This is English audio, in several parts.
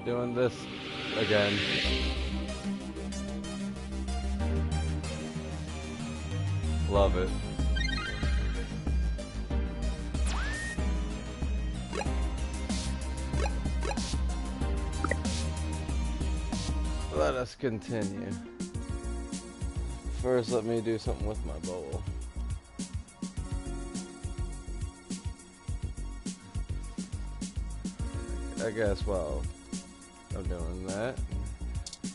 Doing this again. Love it. Let us continue. First, let me do something with my bowl. I guess while I'm doing that,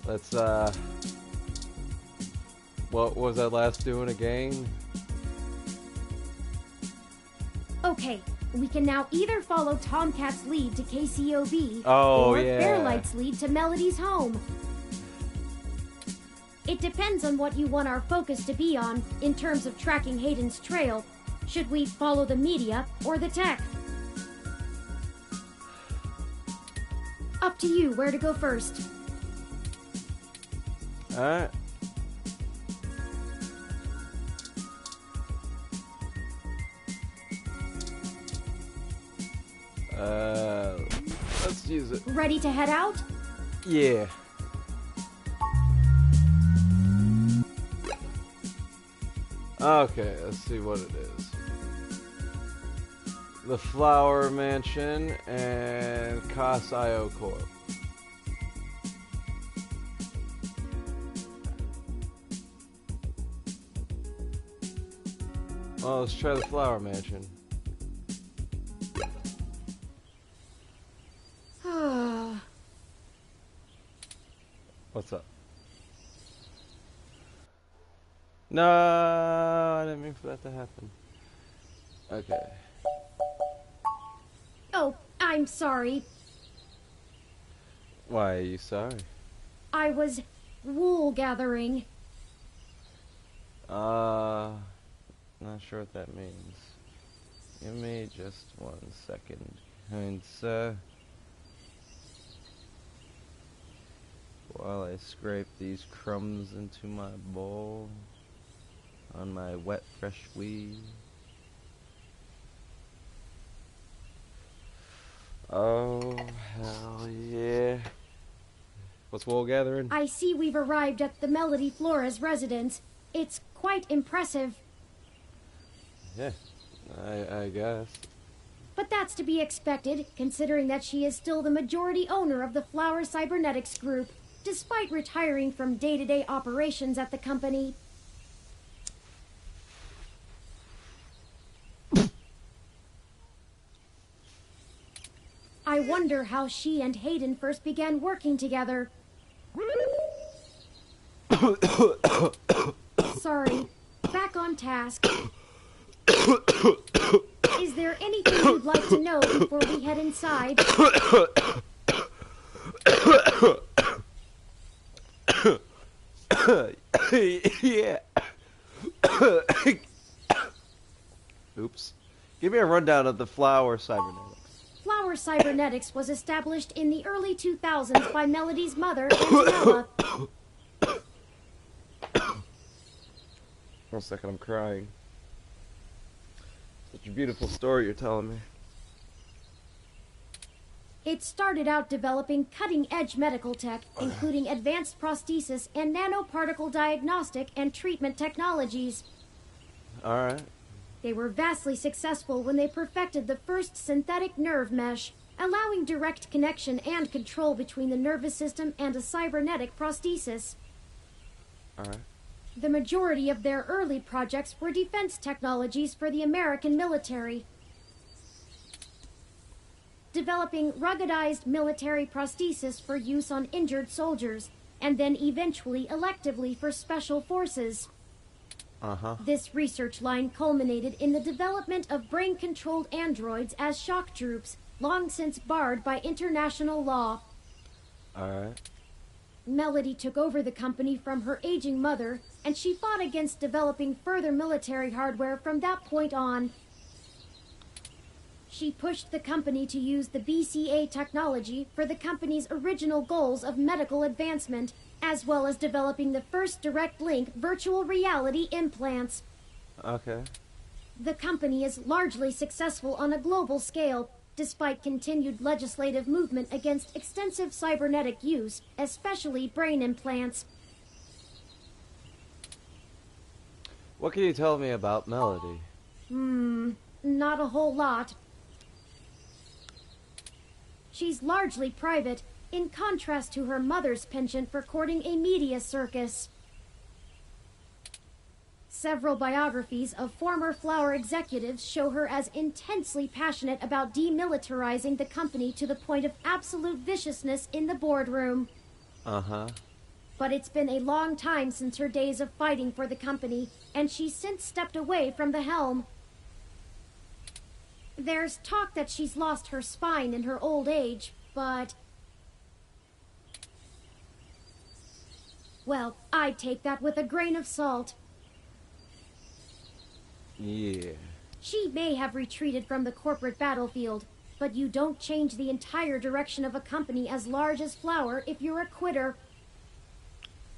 let's, what was that last doing again? Okay, we can now either follow Tomcat's lead to KCOB, Oh, or yeah. Fairlight's lead to Melody's home. It depends on what you want our focus to be on in terms of tracking Hayden's trail. Should we follow the media or the tech? Up to you where to go first. Alright. Let's use it. Ready to head out? Yeah. Okay, let's see what it is. The Flower Mansion and Cos.io Corp. Well, let's try the Flower Mansion. What's up? No, I didn't mean for that to happen. Okay. Oh, I'm sorry. Why are you sorry? I was wool gathering. Not sure what that means. Give me just 1 second, kind sir. While I scrape these crumbs into my bowl on my wet, fresh weed. Oh, hell yeah. What's wool gathering? I see we've arrived at the Melody Flora's residence. It's quite impressive. Yeah, I guess. But that's to be expected, considering that she is still the majority owner of the Flower Cybernetics Group, despite retiring from day-to-day operations at the company. I wonder how she and Hayden first began working together. Sorry, back on task. Is there anything you'd like to know before we head inside? Yeah. Oops. Give me a rundown of the Flower Cybernetics. Flower Cybernetics was established in the early 2000s by Melody's mother, Antonella. 1 second, I'm crying. Such a beautiful story you're telling me. It started out developing cutting-edge medical tech, including advanced prosthesis and nanoparticle diagnostic and treatment technologies. Alright. They were vastly successful when they perfected the first synthetic nerve mesh, allowing direct connection and control between the nervous system and a cybernetic prosthesis. Alright. The majority of their early projects were defense technologies for the American military, developing ruggedized military prosthesis for use on injured soldiers, and then eventually electively for special forces. This research line culminated in the development of brain-controlled androids as shock troops, long since barred by international law. Alright. Melody took over the company from her aging mother, and she fought against developing further military hardware from that point on. She pushed the company to use the BCA technology for the company's original goals of medical advancement, as well as developing the first direct link virtual reality implants. Okay. The company is largely successful on a global scale, despite continued legislative movement against extensive cybernetic use, especially brain implants. What can you tell me about Melody? Not a whole lot. She's largely private, in contrast to her mother's penchant for courting a media circus. Several biographies of former Flower executives show her as intensely passionate about demilitarizing the company to the point of absolute viciousness in the boardroom. But it's been a long time since her days of fighting for the company, and she's since stepped away from the helm. There's talk that she's lost her spine in her old age, but... well, I'd take that with a grain of salt. Yeah. She may have retreated from the corporate battlefield, but you don't change the entire direction of a company as large as Flower if you're a quitter.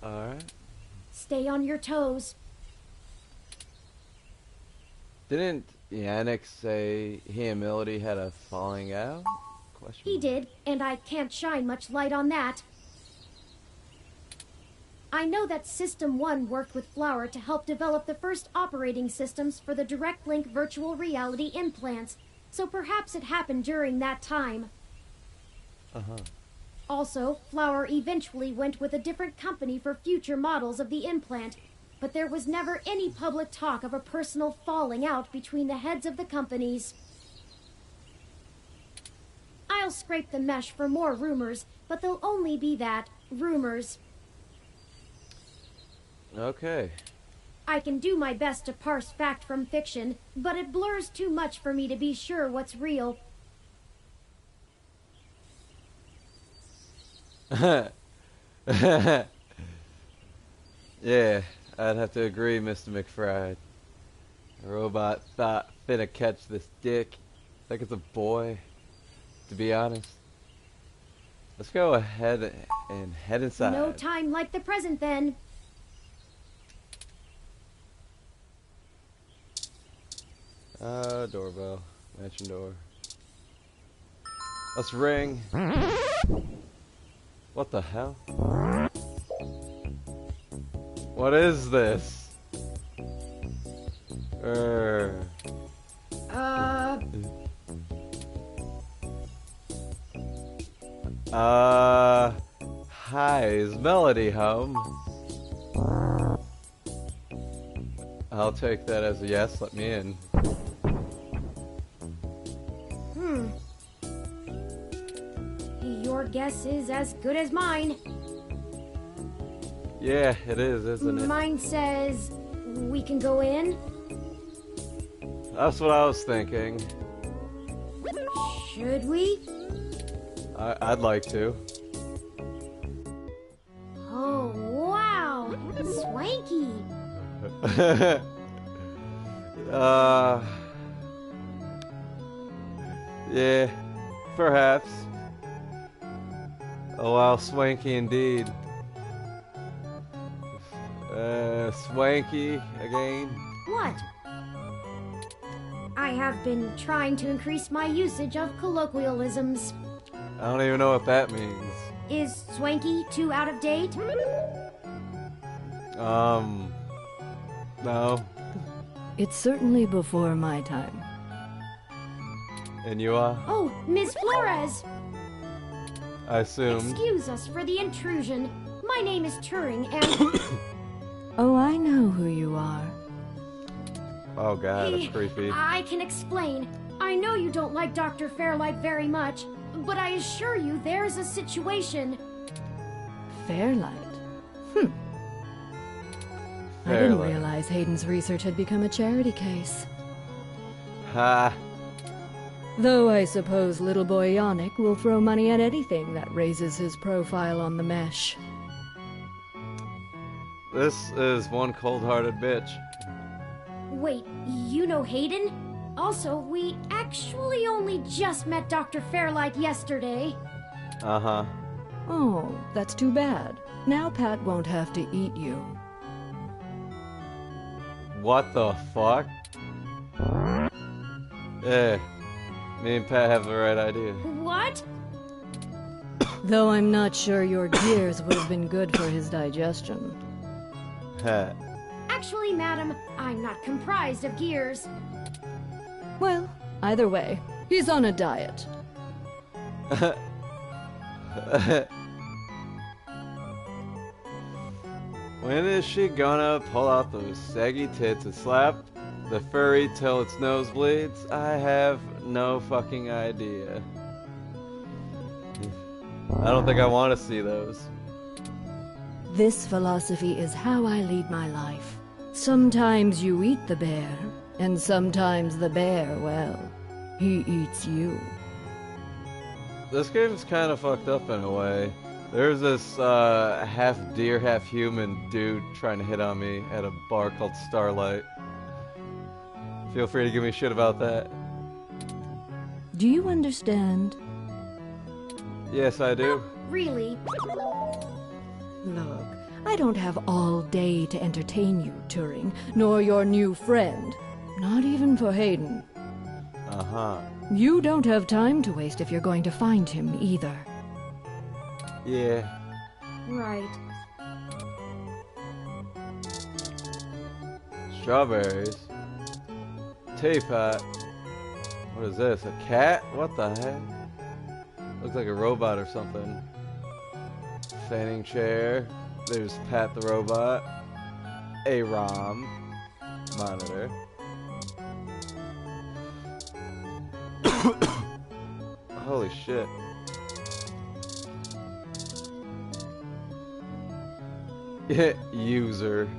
Alright. Stay on your toes. Didn't Yannick say he and Melody had a falling out? He did, and I can't shine much light on that. I know that System 1 worked with Flower to help develop the first operating systems for the direct link virtual reality implants, so perhaps it happened during that time. Also, Flower eventually went with a different company for future models of the implant, but there was never any public talk of a personal falling out between the heads of the companies. I'll scrape the mesh for more rumors, but they'll only be that, rumors. Okay. I can do my best to parse fact from fiction, but it blurs too much for me to be sure what's real. Yeah, I'd have to agree, Mr. McFride. A robot thought finna catch this dick. Like it's a boy, to be honest. Let's go ahead and head inside. No time like the present, then. Doorbell. Mansion door. Let's ring. What the hell? What is this? Hi, is Melody home? I'll take that as a yes, let me in. Your guess is as good as mine. Yeah, it is, isn't it? Mine says we can go in. That's what I was thinking. Should we? I'd like to. Oh, wow! Swanky! Yeah, perhaps. Oh wow, swanky indeed. Swanky again. What? I have been trying to increase my usage of colloquialisms. I don't even know what that means. Is swanky too out of date? No. It's certainly before my time. And you are? Oh, Miss Flores! I assumed. Excuse us for the intrusion. My name is Turing, and... Oh, I know who you are. Oh god, that's creepy. I can explain. I know you don't like Dr. Fairlight very much, but I assure you there's a situation. Fairlight? I didn't realize Hayden's research had become a charity case. Ha. Though I suppose little boy Yannick will throw money at anything that raises his profile on the mesh. This is one cold-hearted bitch. Wait, you know Hayden? Also, we actually only just met Dr. Fairlight yesterday. Uh-huh. Oh, that's too bad. Now Pat won't have to eat you. What the fuck? Eh. Me and Pat have the right idea. What? Though I'm not sure your gears would have been good for his digestion. Ha. Actually, madam, I'm not comprised of gears. Well, either way, he's on a diet. When is she gonna pull out those saggy tits and slap the furry till its nose bleeds? I have no fucking idea. I don't think I want to see those. This philosophy is how I lead my life. Sometimes you eat the bear, and sometimes the bear, well, he eats you. This game's kind of fucked up in a way. There's this half deer, half human dude trying to hit on me at a bar called Starlight. Feel free to give me shit about that. Do you understand? Yes, I do. Really? Look, I don't have all day to entertain you, Turing, nor your new friend. Not even for Hayden. Uh-huh. You don't have time to waste if you're going to find him, either. Yeah. Right. Strawberries. Teapot. What is this? A cat? What the heck? Looks like a robot or something. Fanning chair. There's Pat the robot. A ROM. Monitor. Holy shit. User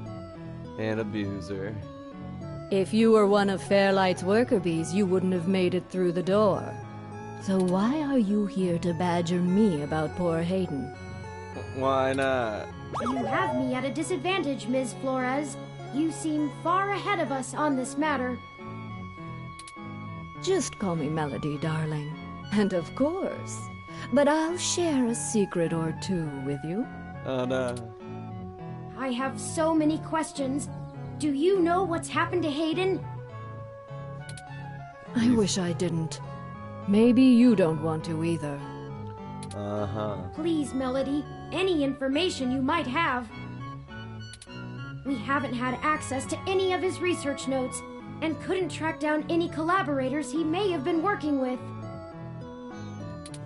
and abuser. If you were one of Fairlight's worker bees, you wouldn't have made it through the door. So why are you here to badger me about poor Hayden? Why not? You have me at a disadvantage, Ms. Flores. You seem far ahead of us on this matter. Just call me Melody, darling. And of course. But I'll share a secret or two with you. Oh no. I have so many questions. Do you know what's happened to Hayden? I wish I didn't. Maybe you don't want to either. Uh-huh. Please, Melody, any information you might have. We haven't had access to any of his research notes, and couldn't track down any collaborators he may have been working with.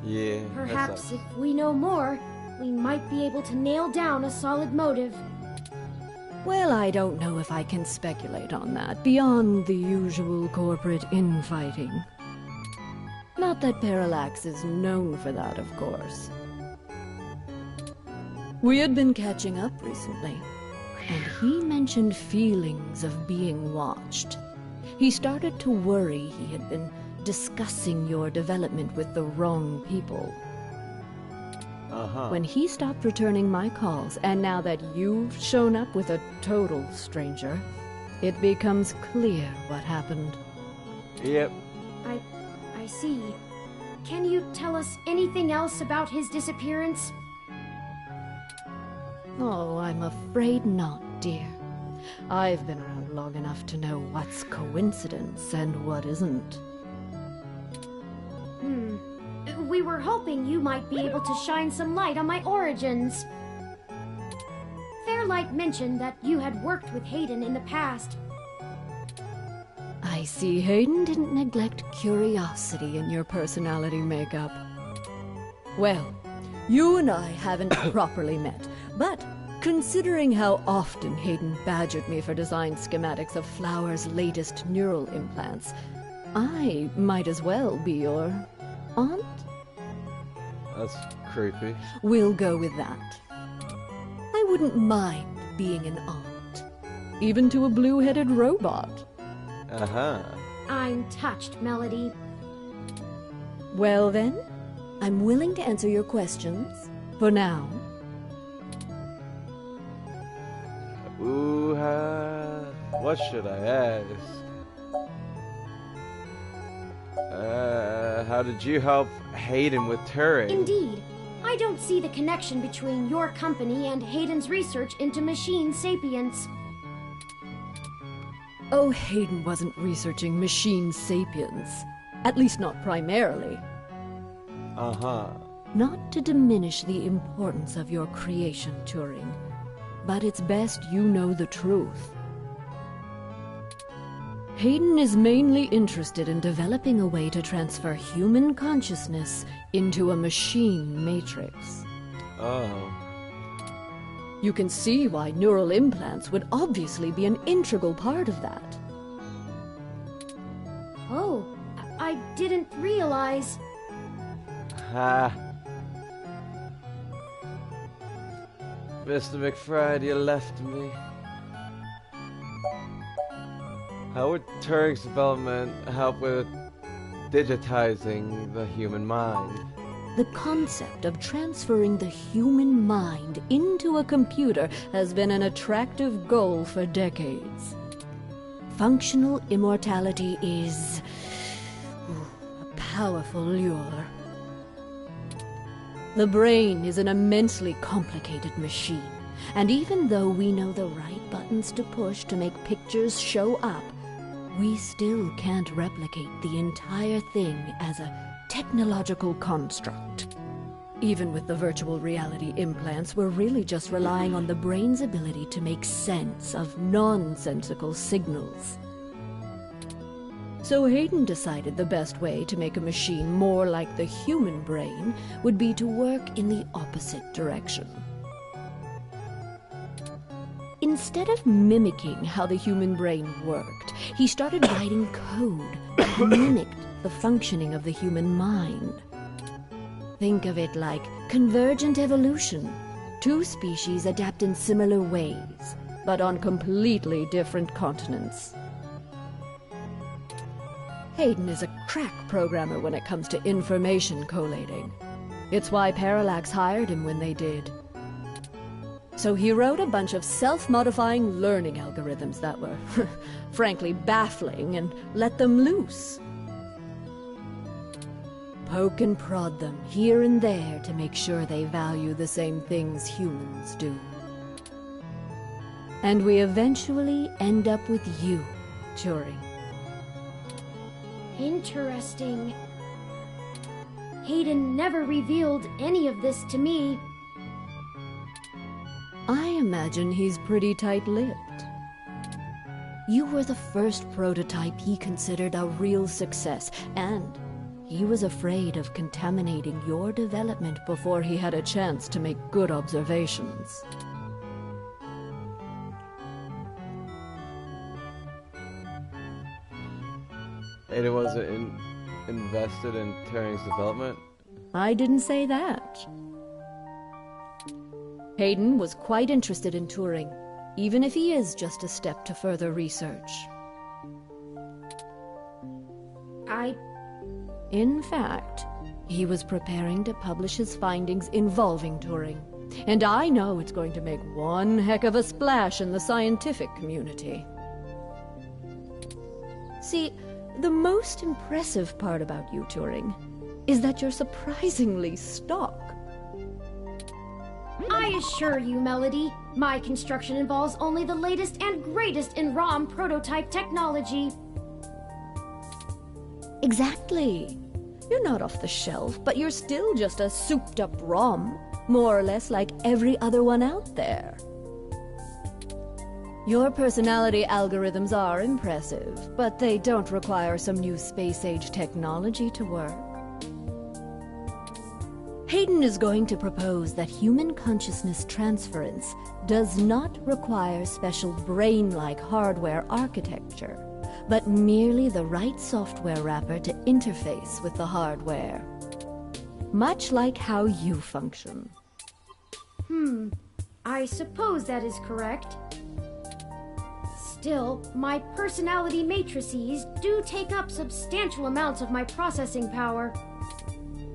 Yeah. Perhaps if we know more, we might be able to nail down a solid motive. Well, I don't know if I can speculate on that, beyond the usual corporate infighting. Not that Parallax is known for that, of course. We had been catching up recently, and he mentioned feelings of being watched. He started to worry he had been discussing your development with the wrong people. Uh-huh. When he stopped returning my calls, and now that you've shown up with a total stranger, it becomes clear what happened. Yep. I see. Can you tell us anything else about his disappearance? Oh, I'm afraid not, dear. I've been around long enough to know what's coincidence and what isn't. We were hoping you might be able to shine some light on my origins. Fairlight mentioned that you had worked with Hayden in the past. I see Hayden didn't neglect curiosity in your personality makeup. Well, you and I haven't properly met, but considering how often Hayden badgered me for design schematics of Flower's latest neural implants, I might as well be your aunt? That's creepy. We'll go with that. I wouldn't mind being an aunt, even to a blue-headed robot. Uh-huh. I'm touched, Melody. Well then, I'm willing to answer your questions, for now. Ooh, what should I ask? How did you help Hayden with Turing? Indeed. I don't see the connection between your company and Hayden's research into machine sapience. Oh, Hayden wasn't researching machine sapiens. At least not primarily. Uh-huh. Not to diminish the importance of your creation, Turing, but it's best you know the truth. Hayden is mainly interested in developing a way to transfer human consciousness into a machine matrix. Oh. You can see why neural implants would obviously be an integral part of that. Oh, I didn't realize. Ha. Mr. McFry, you left me. How would Turing's development help with digitizing the human mind? The concept of transferring the human mind into a computer has been an attractive goal for decades. Functional immortality is a powerful lure. The brain is an immensely complicated machine, and even though we know the right buttons to push to make pictures show up, we still can't replicate the entire thing as a technological construct. Even with the virtual reality implants, we're really just relying on the brain's ability to make sense of nonsensical signals. So Hayden decided the best way to make a machine more like the human brain would be to work in the opposite direction. Instead of mimicking how the human brain worked, he started writing code that mimicked the functioning of the human mind. Think of it like convergent evolution. Two species adapt in similar ways, but on completely different continents. Hayden is a crack programmer when it comes to information collating. It's why Parallax hired him when they did. So he wrote a bunch of self-modifying learning algorithms that were, frankly, baffling and let them loose. Poke and prod them here and there to make sure they value the same things humans do. And we eventually end up with you, Turing. Interesting. Hayden never revealed any of this to me. I imagine he's pretty tight-lipped. You were the first prototype he considered a real success, and he was afraid of contaminating your development before he had a chance to make good observations. And it wasn't invested in Turing's development? I didn't say that. Hayden was quite interested in Turing, even if he is just a step to further research. In fact, he was preparing to publish his findings involving Turing, and I know it's going to make one heck of a splash in the scientific community. See, the most impressive part about you, Turing, is that you're surprisingly stock. I assure you, Melody, my construction involves only the latest and greatest in ROM prototype technology. Exactly. You're not off the shelf, but you're still just a souped-up ROM, more or less like every other one out there. Your personality algorithms are impressive, but they don't require some new space-age technology to work. Hayden is going to propose that human consciousness transference does not require special brain-like hardware architecture, but merely the right software wrapper to interface with the hardware. Much like how you function. I suppose that is correct. Still, my personality matrices do take up substantial amounts of my processing power.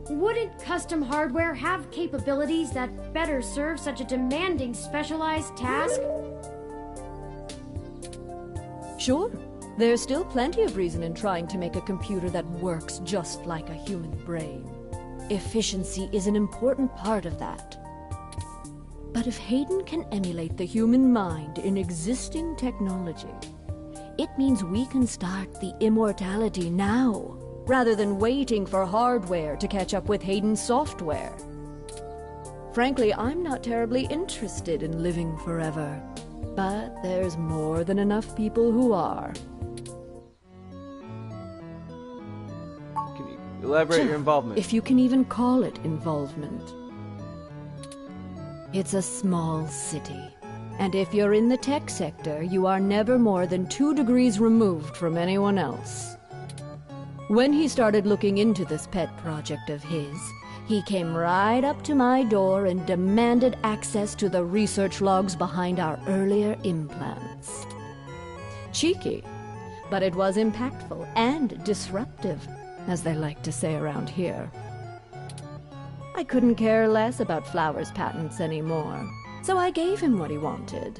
Wouldn't custom hardware have capabilities that better serve such a demanding specialized task? Sure. There's still plenty of reason in trying to make a computer that works just like a human brain. Efficiency is an important part of that. But if Hayden can emulate the human mind in existing technology, it means we can start the immortality now. rather than waiting for hardware to catch up with Hayden's software. Frankly, I'm not terribly interested in living forever, but there's more than enough people who are. Can you elaborate your involvement? If you can even call it involvement. It's a small city, and if you're in the tech sector, you are never more than 2 degrees removed from anyone else. When he started looking into this pet project of his, he came right up to my door and demanded access to the research logs behind our earlier implants. Cheeky, but it was impactful and disruptive, as they like to say around here. I couldn't care less about Flowers' patents anymore, so I gave him what he wanted,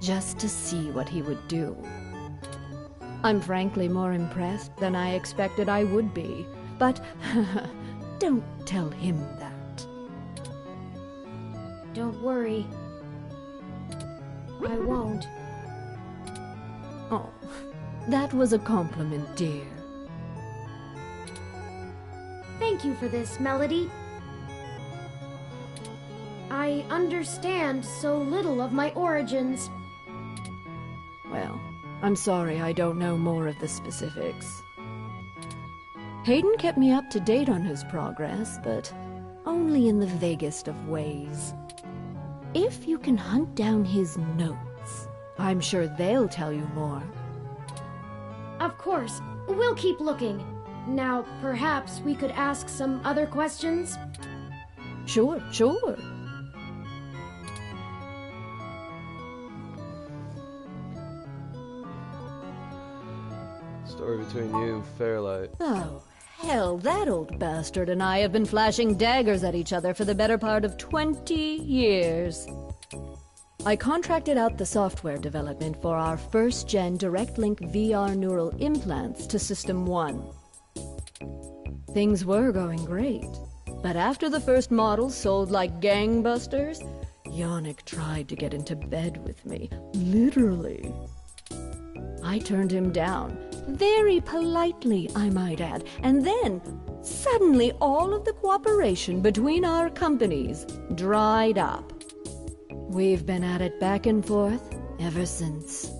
just to see what he would do. I'm frankly more impressed than I expected I would be, but don't tell him that. Don't worry. I won't. Oh, that was a compliment, dear. Thank you for this, Melody. I understand so little of my origins. Well, I'm sorry I don't know more of the specifics. Hayden kept me up to date on his progress, but only in the vaguest of ways. If you can hunt down his notes, I'm sure they'll tell you more. Of course, we'll keep looking. Now, perhaps we could ask some other questions? Sure. Story between you and Fairlight. Oh, hell, that old bastard and I have been flashing daggers at each other for the better part of 20 years. I contracted out the software development for our first-gen direct-link VR neural implants to System 1. Things were going great, but after the first models sold like gangbusters, Yannick tried to get into bed with me, literally. I turned him down, very politely, I might add, and then, suddenly all of the cooperation between our companies dried up. We've been at it back and forth ever since.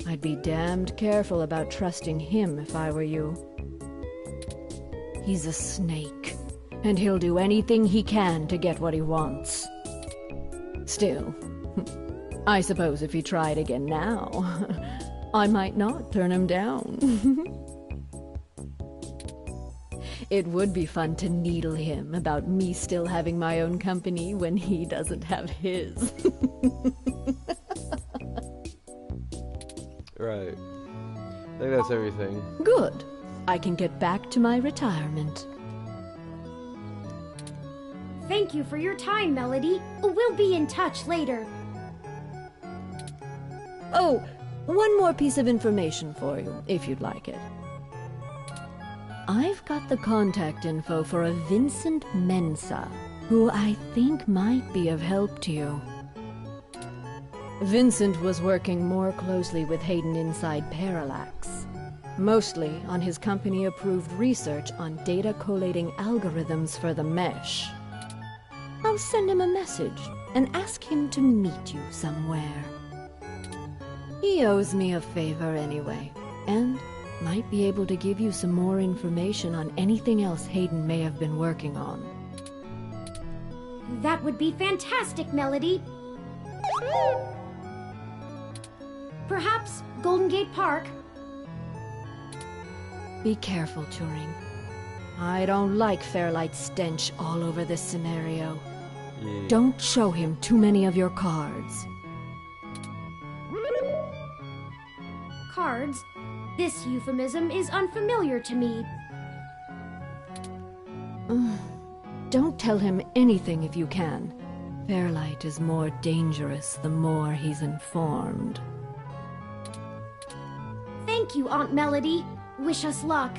I'd be damned careful about trusting him if I were you. He's a snake, and he'll do anything he can to get what he wants. Still, I suppose if he tried again now, I might not turn him down. It would be fun to needle him about me still having my own company when he doesn't have his. Right. I think that's everything. Good. I can get back to my retirement. Thank you for your time, Melody. We'll be in touch later. Oh, one more piece of information for you, if you'd like it. I've got the contact info for a Vincent Mensa, who I think might be of help to you. Vincent was working more closely with Hayden inside Parallax, mostly on his company-approved research on data collating algorithms for the mesh. I'll send him a message and ask him to meet you somewhere. He owes me a favor anyway, and might be able to give you some more information on anything else Hayden may have been working on. That would be fantastic, Melody. Perhaps Golden Gate Park? Be careful, Turing. I don't like Fairlight's stench all over this scenario. Yeah. Don't show him too many of your cards. Cards? This euphemism is unfamiliar to me. Don't tell him anything if you can. Fairlight is more dangerous the more he's informed. Thank you, Aunt Melody. Wish us luck.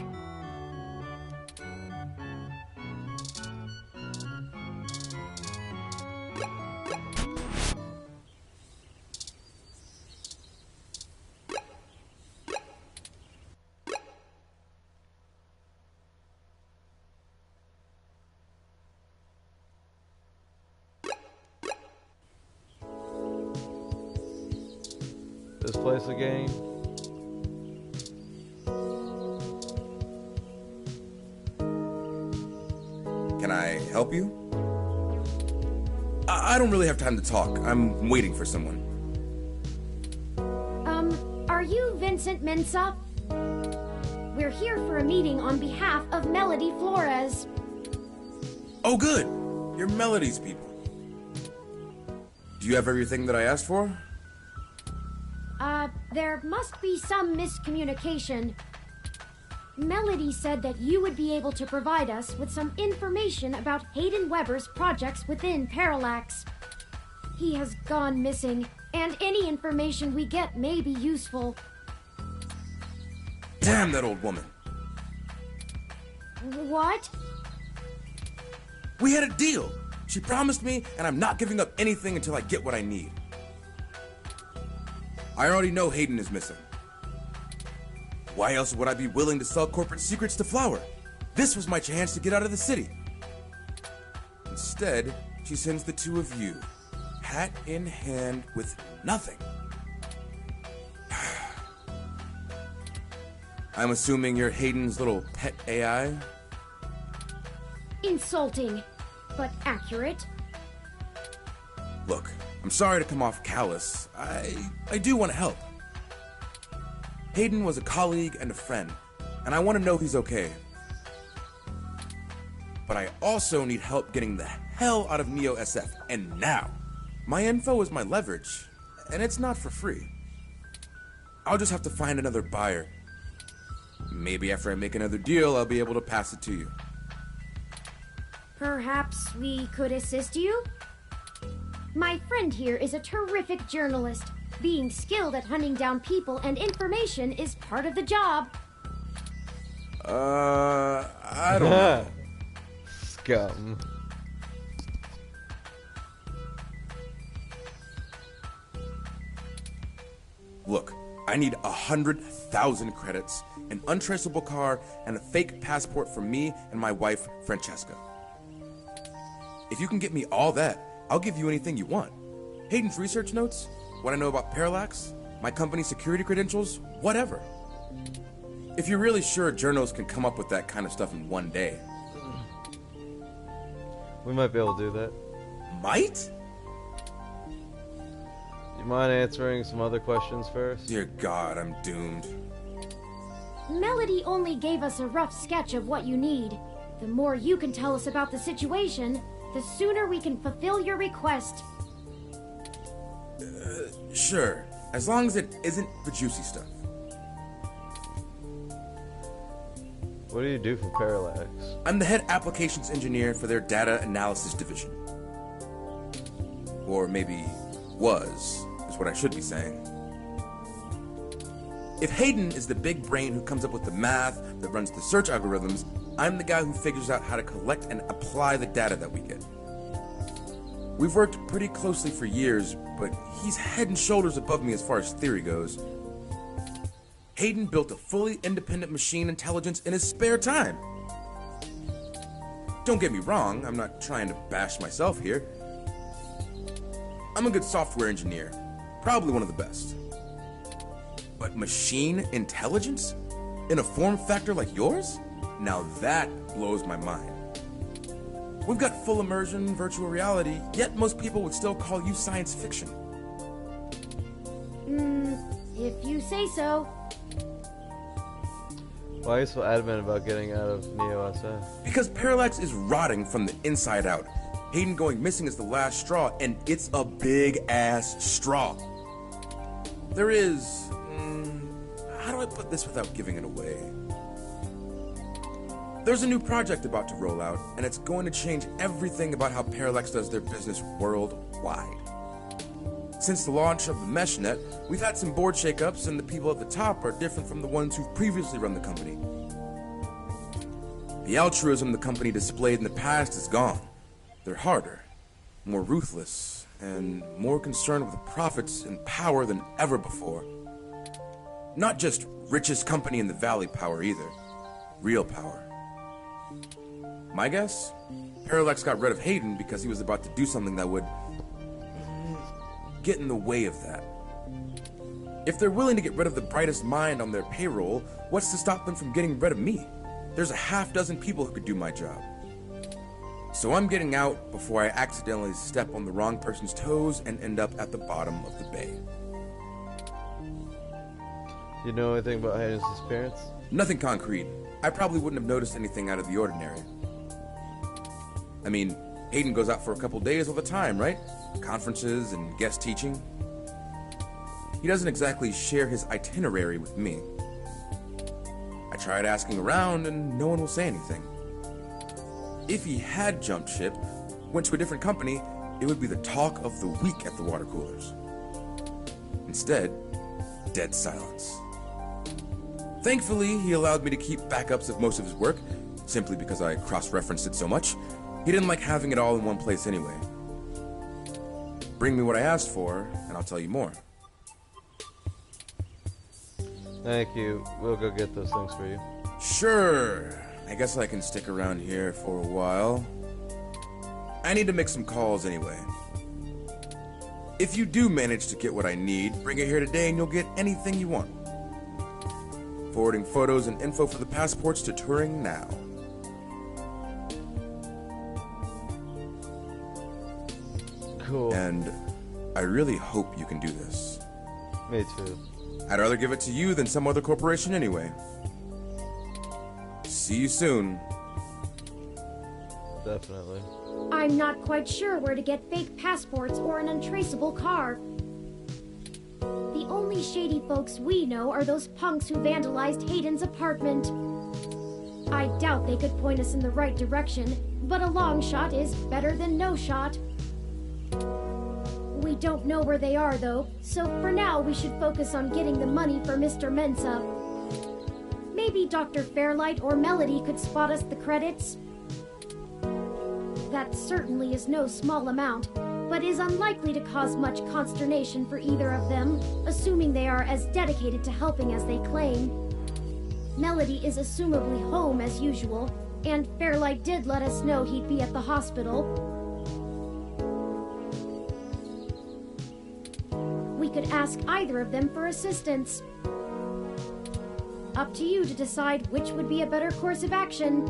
this place again? Can I help you? I don't really have time to talk. I'm waiting for someone. Are you Vincent Mensah? We're here for a meeting on behalf of Melody Flores. Oh, good. You're Melody's people. Do you have everything that I asked for? There must be some miscommunication. Melody said that you would be able to provide us with some information about Hayden Weber's projects within Parallax. He has gone missing, and any information we get may be useful. Damn that old woman. What? We had a deal. She promised me, and I'm not giving up anything until I get what I need. I already know Hayden is missing. Why else would I be willing to sell corporate secrets to Flower? This was my chance to get out of the city. Instead, she sends the two of you, hat in hand with nothing. I'm assuming you're Hayden's little pet AI? Insulting, but accurate. Look, I'm sorry to come off callous. I do want to help. Hayden was a colleague and a friend, and I want to know he's okay. But I also need help getting the hell out of Neo SF, and now. My info is my leverage, and it's not for free. I'll just have to find another buyer. Maybe after I make another deal, I'll be able to pass it to you. Perhaps we could assist you? My friend here is a terrific journalist. Being skilled at hunting down people and information is part of the job. I don't know. Scum. Look, I need 100,000 credits, an untraceable car, and a fake passport for me and my wife, Francesca. If you can get me all that, I'll give you anything you want. Hayden's research notes, what I know about Parallax, my company's security credentials, whatever. If you're really sure journalists can come up with that kind of stuff in one day. We might be able to do that. Might? You mind answering some other questions first? Dear God, I'm doomed. Melody only gave us a rough sketch of what you need. The more you can tell us about the situation, the sooner we can fulfill your request. Sure, as long as it isn't the juicy stuff. What do you do for Parallax? I'm the head applications engineer for their data analysis division. Or maybe was, is what I should be saying. If Hayden is the big brain who comes up with the math that runs the search algorithms, I'm the guy who figures out how to collect and apply the data that we get. We've worked pretty closely for years, but he's head and shoulders above me as far as theory goes. Hayden built a fully independent machine intelligence in his spare time. Don't get me wrong, I'm not trying to bash myself here. I'm a good software engineer, probably one of the best. But machine intelligence? In a form factor like yours? Now that blows my mind. We've got full immersion, virtual reality, yet most people would still call you science fiction. If you say so. Why are you so adamant about getting out of Neo SF? Because Parallax is rotting from the inside out. Hayden going missing is the last straw, and it's a big-ass straw. There is... how do I put this without giving it away? There's a new project about to roll out, and it's going to change everything about how Parallax does their business worldwide. Since the launch of the MeshNet, we've had some board shakeups, and the people at the top are different from the ones who've previously run the company. The altruism the company displayed in the past is gone. They're harder, more ruthless, and more concerned with profits and power than ever before. Not just richest company in the valley power either. Real power. My guess? Parallax got rid of Hayden because he was about to do something that would get in the way of that. If they're willing to get rid of the brightest mind on their payroll, what's to stop them from getting rid of me? There's a half dozen people who could do my job. So I'm getting out before I accidentally step on the wrong person's toes and end up at the bottom of the bay. You know anything about Hayden's disappearance? Nothing concrete. I probably wouldn't have noticed anything out of the ordinary. I mean, Hayden goes out for a couple days all the time, right? Conferences and guest teaching. He doesn't exactly share his itinerary with me. I tried asking around and no one will say anything. If he had jumped ship, went to a different company, it would be the talk of the week at the water coolers. Instead, dead silence. Thankfully, he allowed me to keep backups of most of his work, simply because I cross-referenced it so much. He didn't like having it all in one place anyway. Bring me what I asked for, and I'll tell you more. Thank you. We'll go get those things for you. Sure. I guess I can stick around here for a while. I need to make some calls anyway. If you do manage to get what I need, bring it here today and you'll get anything you want. Forwarding photos and info for the passports to Turing now. Cool. And I really hope you can do this. Me too. I'd rather give it to you than some other corporation anyway. See you soon. Definitely. I'm not quite sure where to get fake passports or an untraceable car. The only shady folks we know are those punks who vandalized Hayden's apartment. I doubt they could point us in the right direction, but a long shot is better than no shot. We don't know where they are, though, so for now we should focus on getting the money for Mr. Mensa. Maybe Dr. Fairlight or Melody could spot us the credits. That certainly is no small amount, but is unlikely to cause much consternation for either of them, assuming they are as dedicated to helping as they claim. Melody is assumably home as usual, and Fairlight did let us know he'd be at the hospital. We could ask either of them for assistance. Up to you to decide which would be a better course of action.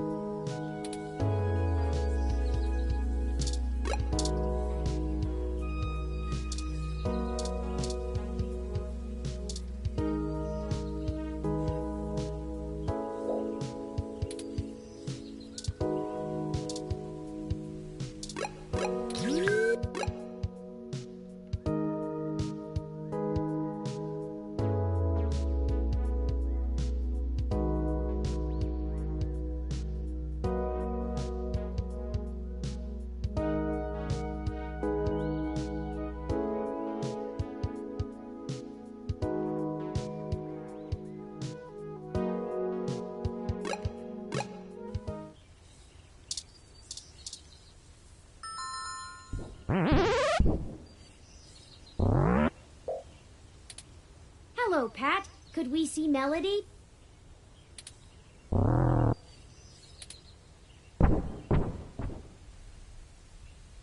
Hello, Pat. Could we see Melody?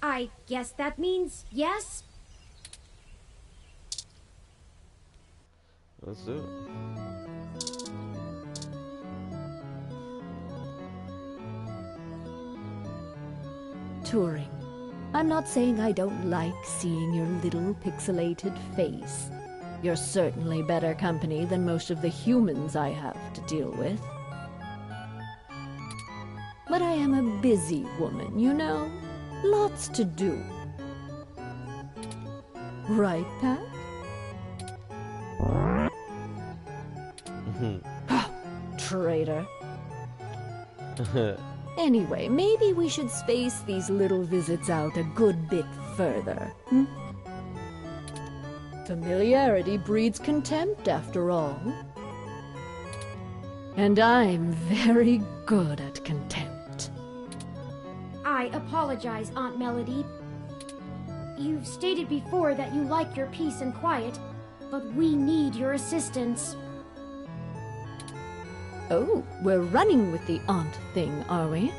I guess that means yes? Let's do it. Turing, I'm not saying I don't like seeing your little pixelated face. You're certainly better company than most of the humans I have to deal with. But I am a busy woman, you know? Lots to do. Right, Pat? Traitor. Anyway, maybe we should space these little visits out a good bit further. Familiarity breeds contempt, after all. And I'm very good at contempt. I apologize, Aunt Melody. You've stated before that you like your peace and quiet, but we need your assistance. Oh, we're running with the aunt thing, are we?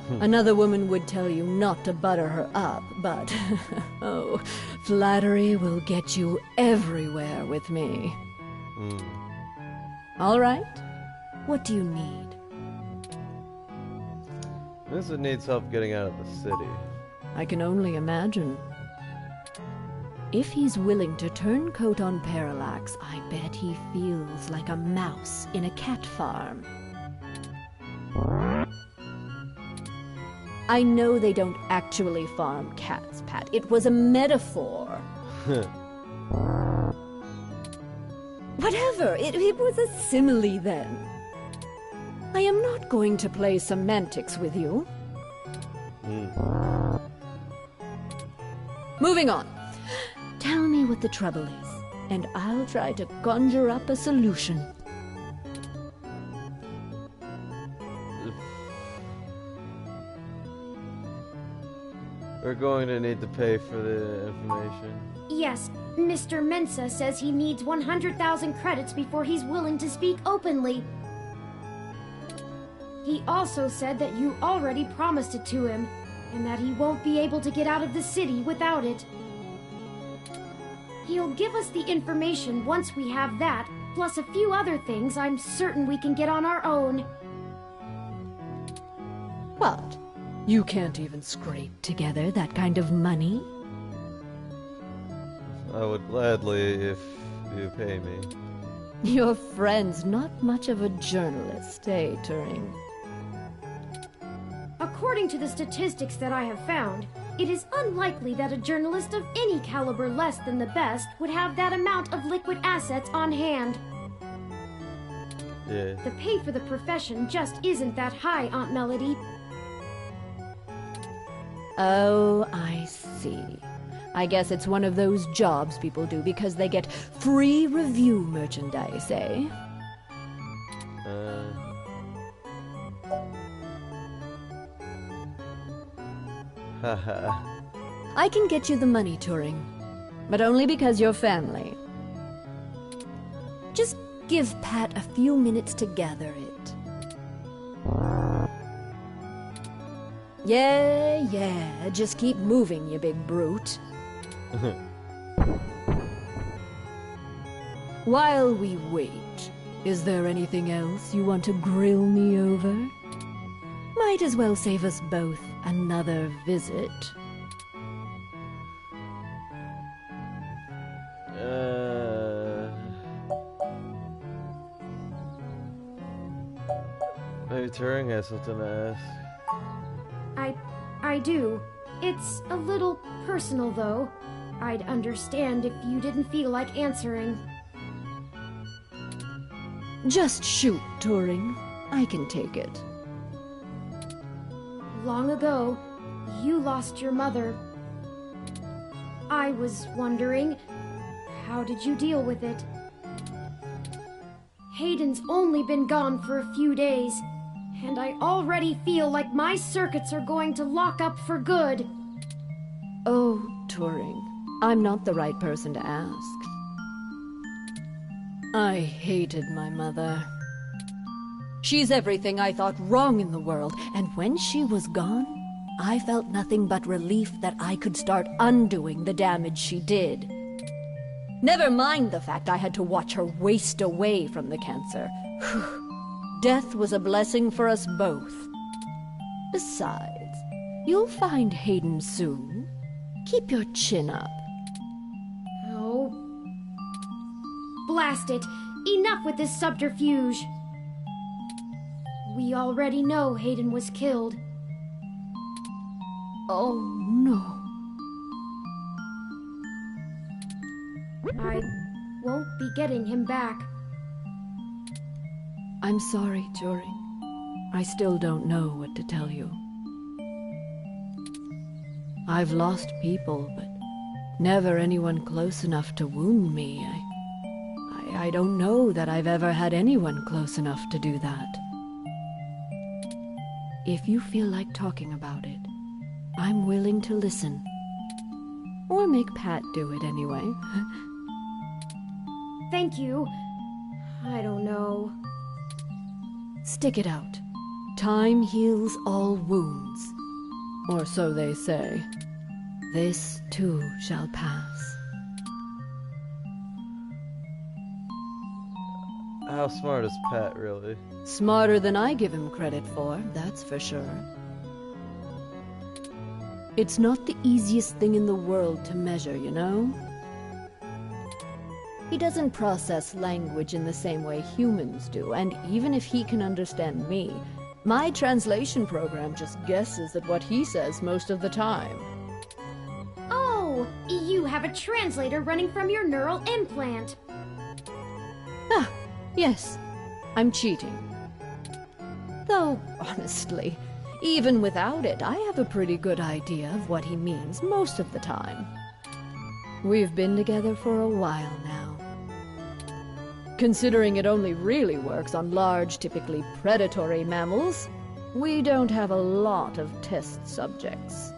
Another woman would tell you not to butter her up, but oh, flattery will get you everywhere with me. All right. What do you need? Vincent needs help getting out of the city. I can only imagine. If he's willing to turn coat on Parallax, I bet he feels like a mouse in a cat farm. I know they don't actually farm cats, Pat. It was a metaphor. Whatever, it was a simile then. I am not going to play semantics with you. Moving on. Tell me what the trouble is, and I'll try to conjure up a solution. We're going to need to pay for the information. Yes, Mr. Mensa says he needs 100,000 credits before he's willing to speak openly. He also said that you already promised it to him, and that he won't be able to get out of the city without it. He'll give us the information once we have that, plus a few other things I'm certain we can get on our own. What? You can't even scrape together that kind of money? I would gladly if you pay me. Your friend's not much of a journalist, eh, Turing? According to the statistics that I have found, it is unlikely that a journalist of any caliber less than the best would have that amount of liquid assets on hand. Yeah. The pay for the profession just isn't that high, Aunt Melody. Oh, I see. I guess it's one of those jobs people do because they get free review merchandise, eh? Haha. I can get you the money, Turing, but only because you're family. Just give Pat a few minutes to gather it. Yeah, just keep moving, you big brute. While we wait, is there anything else you want to grill me over? Might as well save us both another visit. Maybe Turing has something to ask. I do. It's a little personal, though. I'd understand if you didn't feel like answering. Just shoot, Turing. I can take it. Long ago, you lost your mother. I was wondering, how did you deal with it? Hayden's only been gone for a few days, and I already feel like my circuits are going to lock up for good. Oh, Turing, I'm not the right person to ask. I hated my mother. She's everything I thought wrong in the world, and when she was gone, I felt nothing but relief that I could start undoing the damage she did. Never mind the fact I had to watch her waste away from the cancer. Death was a blessing for us both. Besides, you'll find Hayden soon. Keep your chin up. Oh. Blast it! Enough with this subterfuge! We already know Hayden was killed. Oh, no. I won't be getting him back. I'm sorry, Turing. I still don't know what to tell you. I've lost people, but never anyone close enough to wound me. I don't know that I've ever had anyone close enough to do that. If you feel like talking about it, I'm willing to listen. Or make Pat do it anyway. Thank you. I don't know. Stick it out. Time heals all wounds. Or so they say. This too shall pass. How smart is Pat, really? Smarter than I give him credit for, that's for sure. It's not the easiest thing in the world to measure, you know? He doesn't process language in the same way humans do, and even if he can understand me, my translation program just guesses at what he says most of the time. Oh, you have a translator running from your neural implant. Ah, yes, I'm cheating. Though, honestly, even without it, I have a pretty good idea of what he means most of the time. We've been together for a while now. Considering it only really works on large, typically predatory mammals, we don't have a lot of test subjects.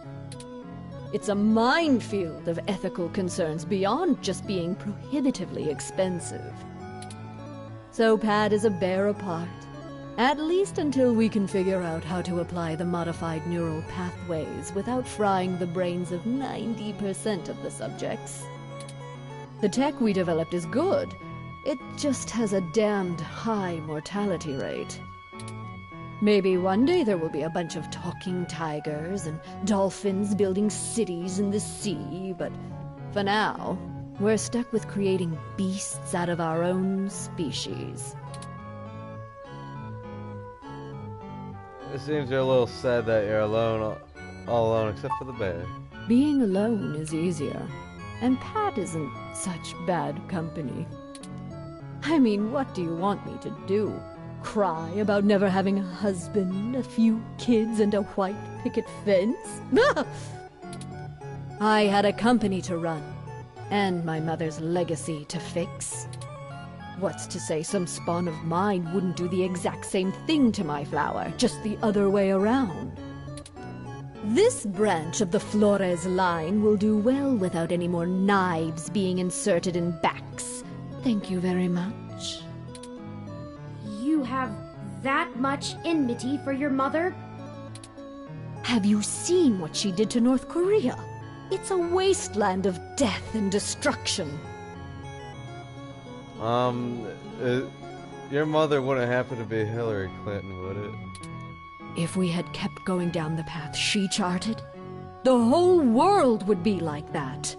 It's a minefield of ethical concerns beyond just being prohibitively expensive. So Pat is a bear apart, at least until we can figure out how to apply the modified neural pathways without frying the brains of 90% of the subjects. The tech we developed is good. It just has a damned high mortality rate. Maybe one day there will be a bunch of talking tigers and dolphins building cities in the sea, but for now, we're stuck with creating beasts out of our own species. It seems you're a little sad that you're alone, all alone except for the bear. Being alone is easier, and Pat isn't such bad company. I mean, what do you want me to do? Cry about never having a husband, a few kids, and a white picket fence? I had a company to run, and my mother's legacy to fix. What's to say some spawn of mine wouldn't do the exact same thing to my flower, just the other way around? This branch of the Flores line will do well without any more knives being inserted in backs. Thank you very much. You have that much enmity for your mother? Have you seen what she did to North Korea? It's a wasteland of death and destruction. Your mother wouldn't happen to be Hillary Clinton, would it? If we had kept going down the path she charted, the whole world would be like that.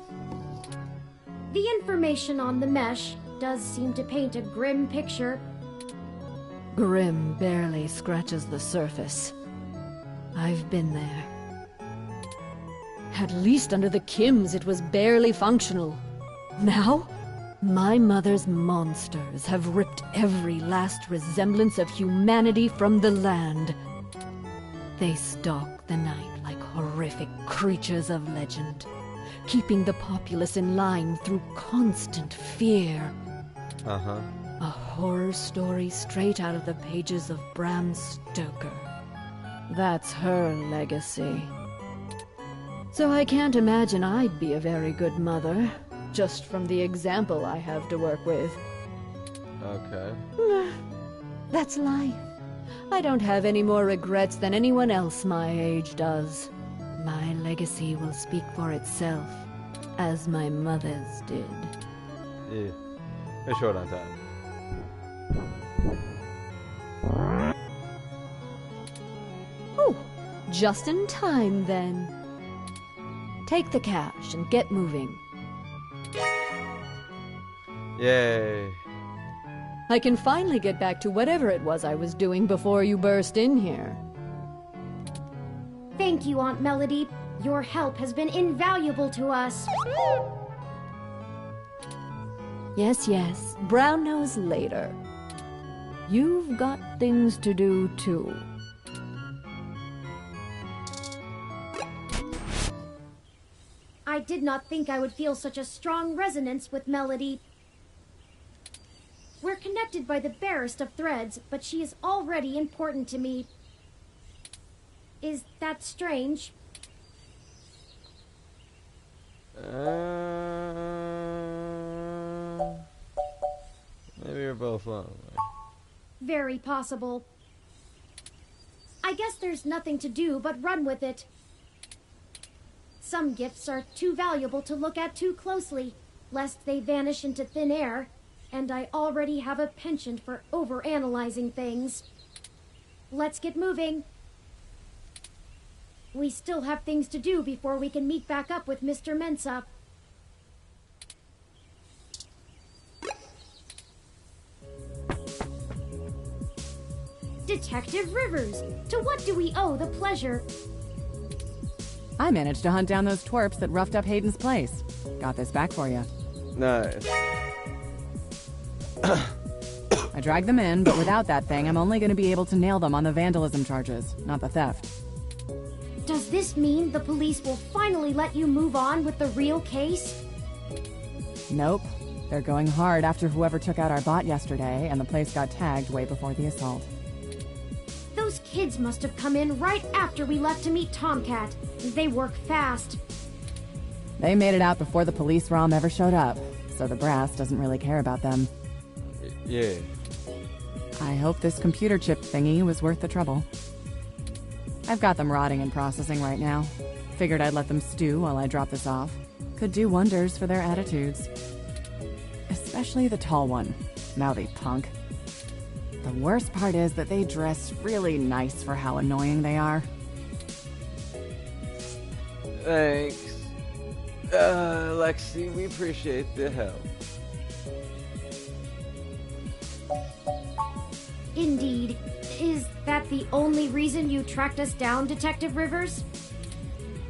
The information on the mesh does seem to paint a grim picture. Grim barely scratches the surface. I've been there. At least under the Kims it was barely functional. Now, my mother's monsters have ripped every last resemblance of humanity from the land. They stalk the night like horrific creatures of legend, keeping the populace in line through constant fear. Uh-huh. A horror story straight out of the pages of Bram Stoker. That's her legacy. So I can't imagine I'd be a very good mother, just from the example I have to work with. Okay. That's life. I don't have any more regrets than anyone else my age does. My legacy will speak for itself, as my mother's did. Yeah. You're short on time. Oh, just in time then. Take the cash and get moving. Yay. I can finally get back to whatever it was I was doing before you burst in here. Thank you, Aunt Melody. Your help has been invaluable to us. Yes, yes, brown nose later. You've got things to do, too. I did not think I would feel such a strong resonance with Melody. We're connected by the barest of threads, but she is already important to me. Is that strange? Maybe you're both lonely. Very possible. I guess there's nothing to do but run with it. Some gifts are too valuable to look at too closely, lest they vanish into thin air, and I already have a penchant for overanalyzing things. Let's get moving. We still have things to do before we can meet back up with Mr. Mensah. Detective Rivers, to what do we owe the pleasure? I managed to hunt down those twerps that roughed up Hayden's place. Got this back for you. Nice. I dragged them in, but without that thing, I'm only going to be able to nail them on the vandalism charges, not the theft. Does this mean the police will finally let you move on with the real case? Nope. They're going hard after whoever took out our bot yesterday, and the place got tagged way before the assault. Those kids must have come in right after we left to meet Tomcat. They work fast. They made it out before the police ROM ever showed up, so the brass doesn't really care about them. Yeah. I hope this computer chip thingy was worth the trouble. I've got them rotting and processing right now. Figured I'd let them stew while I drop this off. Could do wonders for their attitudes. Especially the tall one. Mouthy punk. The worst part is that they dress really nice for how annoying they are. Thanks. Lexi, we appreciate the help. Indeed. Is that the only reason you tracked us down, Detective Rivers?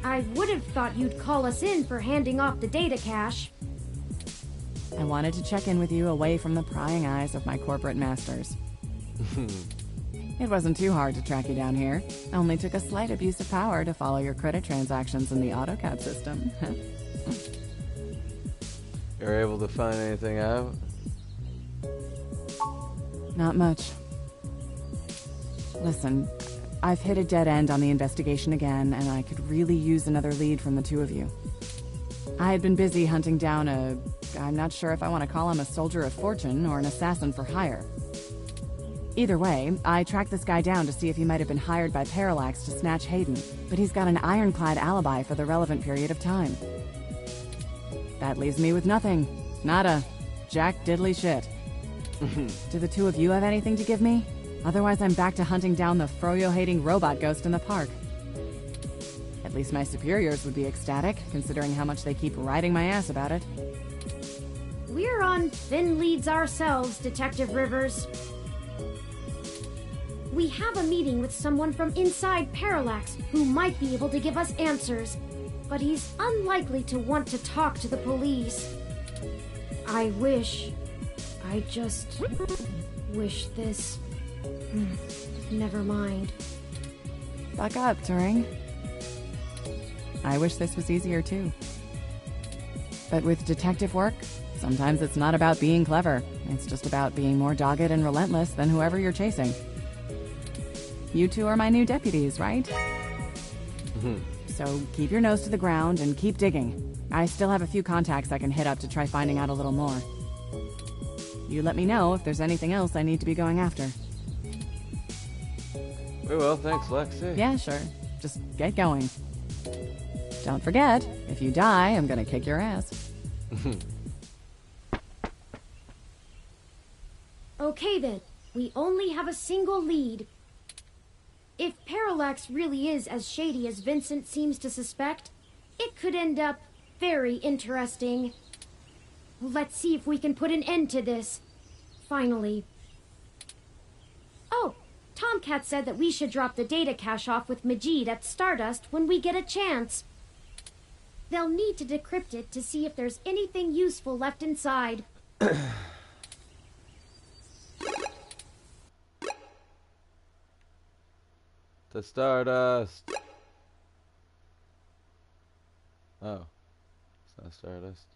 I would have thought you'd call us in for handing off the data cache. I wanted to check in with you away from the prying eyes of my corporate masters. It wasn't too hard to track you down here. Only took a slight abuse of power to follow your credit transactions in the AutoCAD system. You're able to find anything out? Not much. Listen, I've hit a dead end on the investigation again, and I could really use another lead from the two of you. I had been busy hunting down I'm not sure if I want to call him a soldier of fortune or an assassin for hire. Either way, I tracked this guy down to see if he might have been hired by Parallax to snatch Hayden, but he's got an ironclad alibi for the relevant period of time. That leaves me with nothing. Nada. Jack diddly shit. Do the two of you have anything to give me? Otherwise, I'm back to hunting down the froyo-hating robot ghost in the park. At least my superiors would be ecstatic, considering how much they keep riding my ass about it. We're on thin leads ourselves, Detective Rivers. We have a meeting with someone from inside Parallax who might be able to give us answers, but he's unlikely to want to talk to the police. I just wish this... Never mind. Buck up, Turing. I wish this was easier too. But with detective work, sometimes it's not about being clever. It's just about being more dogged and relentless than whoever you're chasing. You two are my new deputies, right? So keep your nose to the ground and keep digging. I still have a few contacts I can hit up to try finding out a little more. You let me know if there's anything else I need to be going after. We will, thanks, Lexi. Yeah, sure. Just get going. Don't forget, if you die, I'm gonna kick your ass. Okay then, we only have a single lead. If Parallax really is as shady as Vincent seems to suspect, it could end up very interesting. Let's see if we can put an end to this. Finally. Oh, Tomcat said that we should drop the data cache off with Majid at Stardust when we get a chance. They'll need to decrypt it to see if there's anything useful left inside. To Stardust. Oh. It's not Stardust.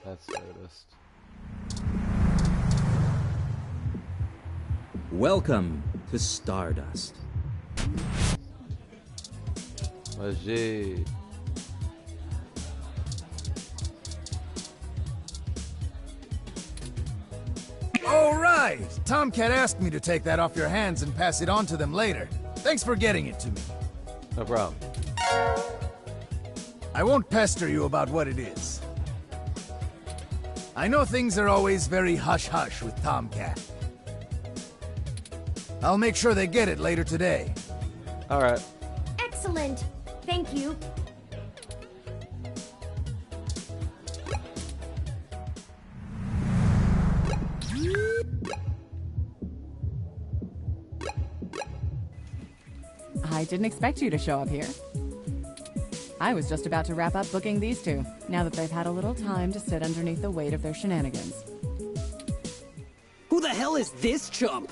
That's Stardust. Welcome to Stardust. Majid. All right! Tomcat asked me to take that off your hands and pass it on to them later. Thanks for getting it to me. No problem. I won't pester you about what it is. I know things are always very hush-hush with Tomcat. I'll make sure they get it later today. Alright. Excellent. Thank you. I didn't expect you to show up here. I was just about to wrap up booking these two, now that they've had a little time to sit underneath the weight of their shenanigans. Who the hell is this chump?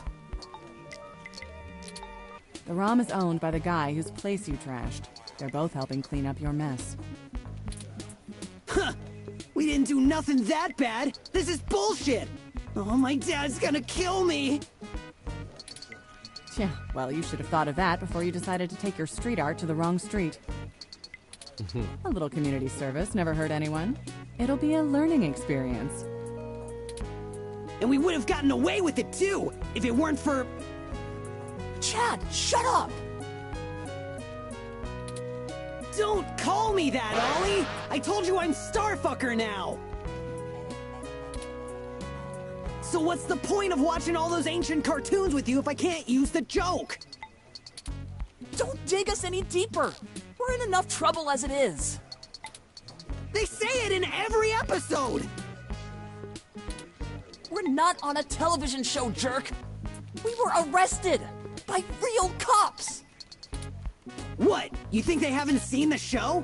The ROM is owned by the guy whose place you trashed. They're both helping clean up your mess. Huh! We didn't do nothing that bad! This is bullshit! Oh, my dad's gonna kill me! Yeah, well, you should have thought of that before you decided to take your street art to the wrong street. A little community service never hurt anyone. It'll be a learning experience. And we would have gotten away with it too, if it weren't for... Chad, shut up! Don't call me that, Ollie! I told you I'm Starfucker now! So what's the point of watching all those ancient cartoons with you if I can't use the joke? Don't dig us any deeper! We're in enough trouble as it is. They say it in every episode! We're not on a television show, jerk! We were arrested! By real cops! What? You think they haven't seen the show?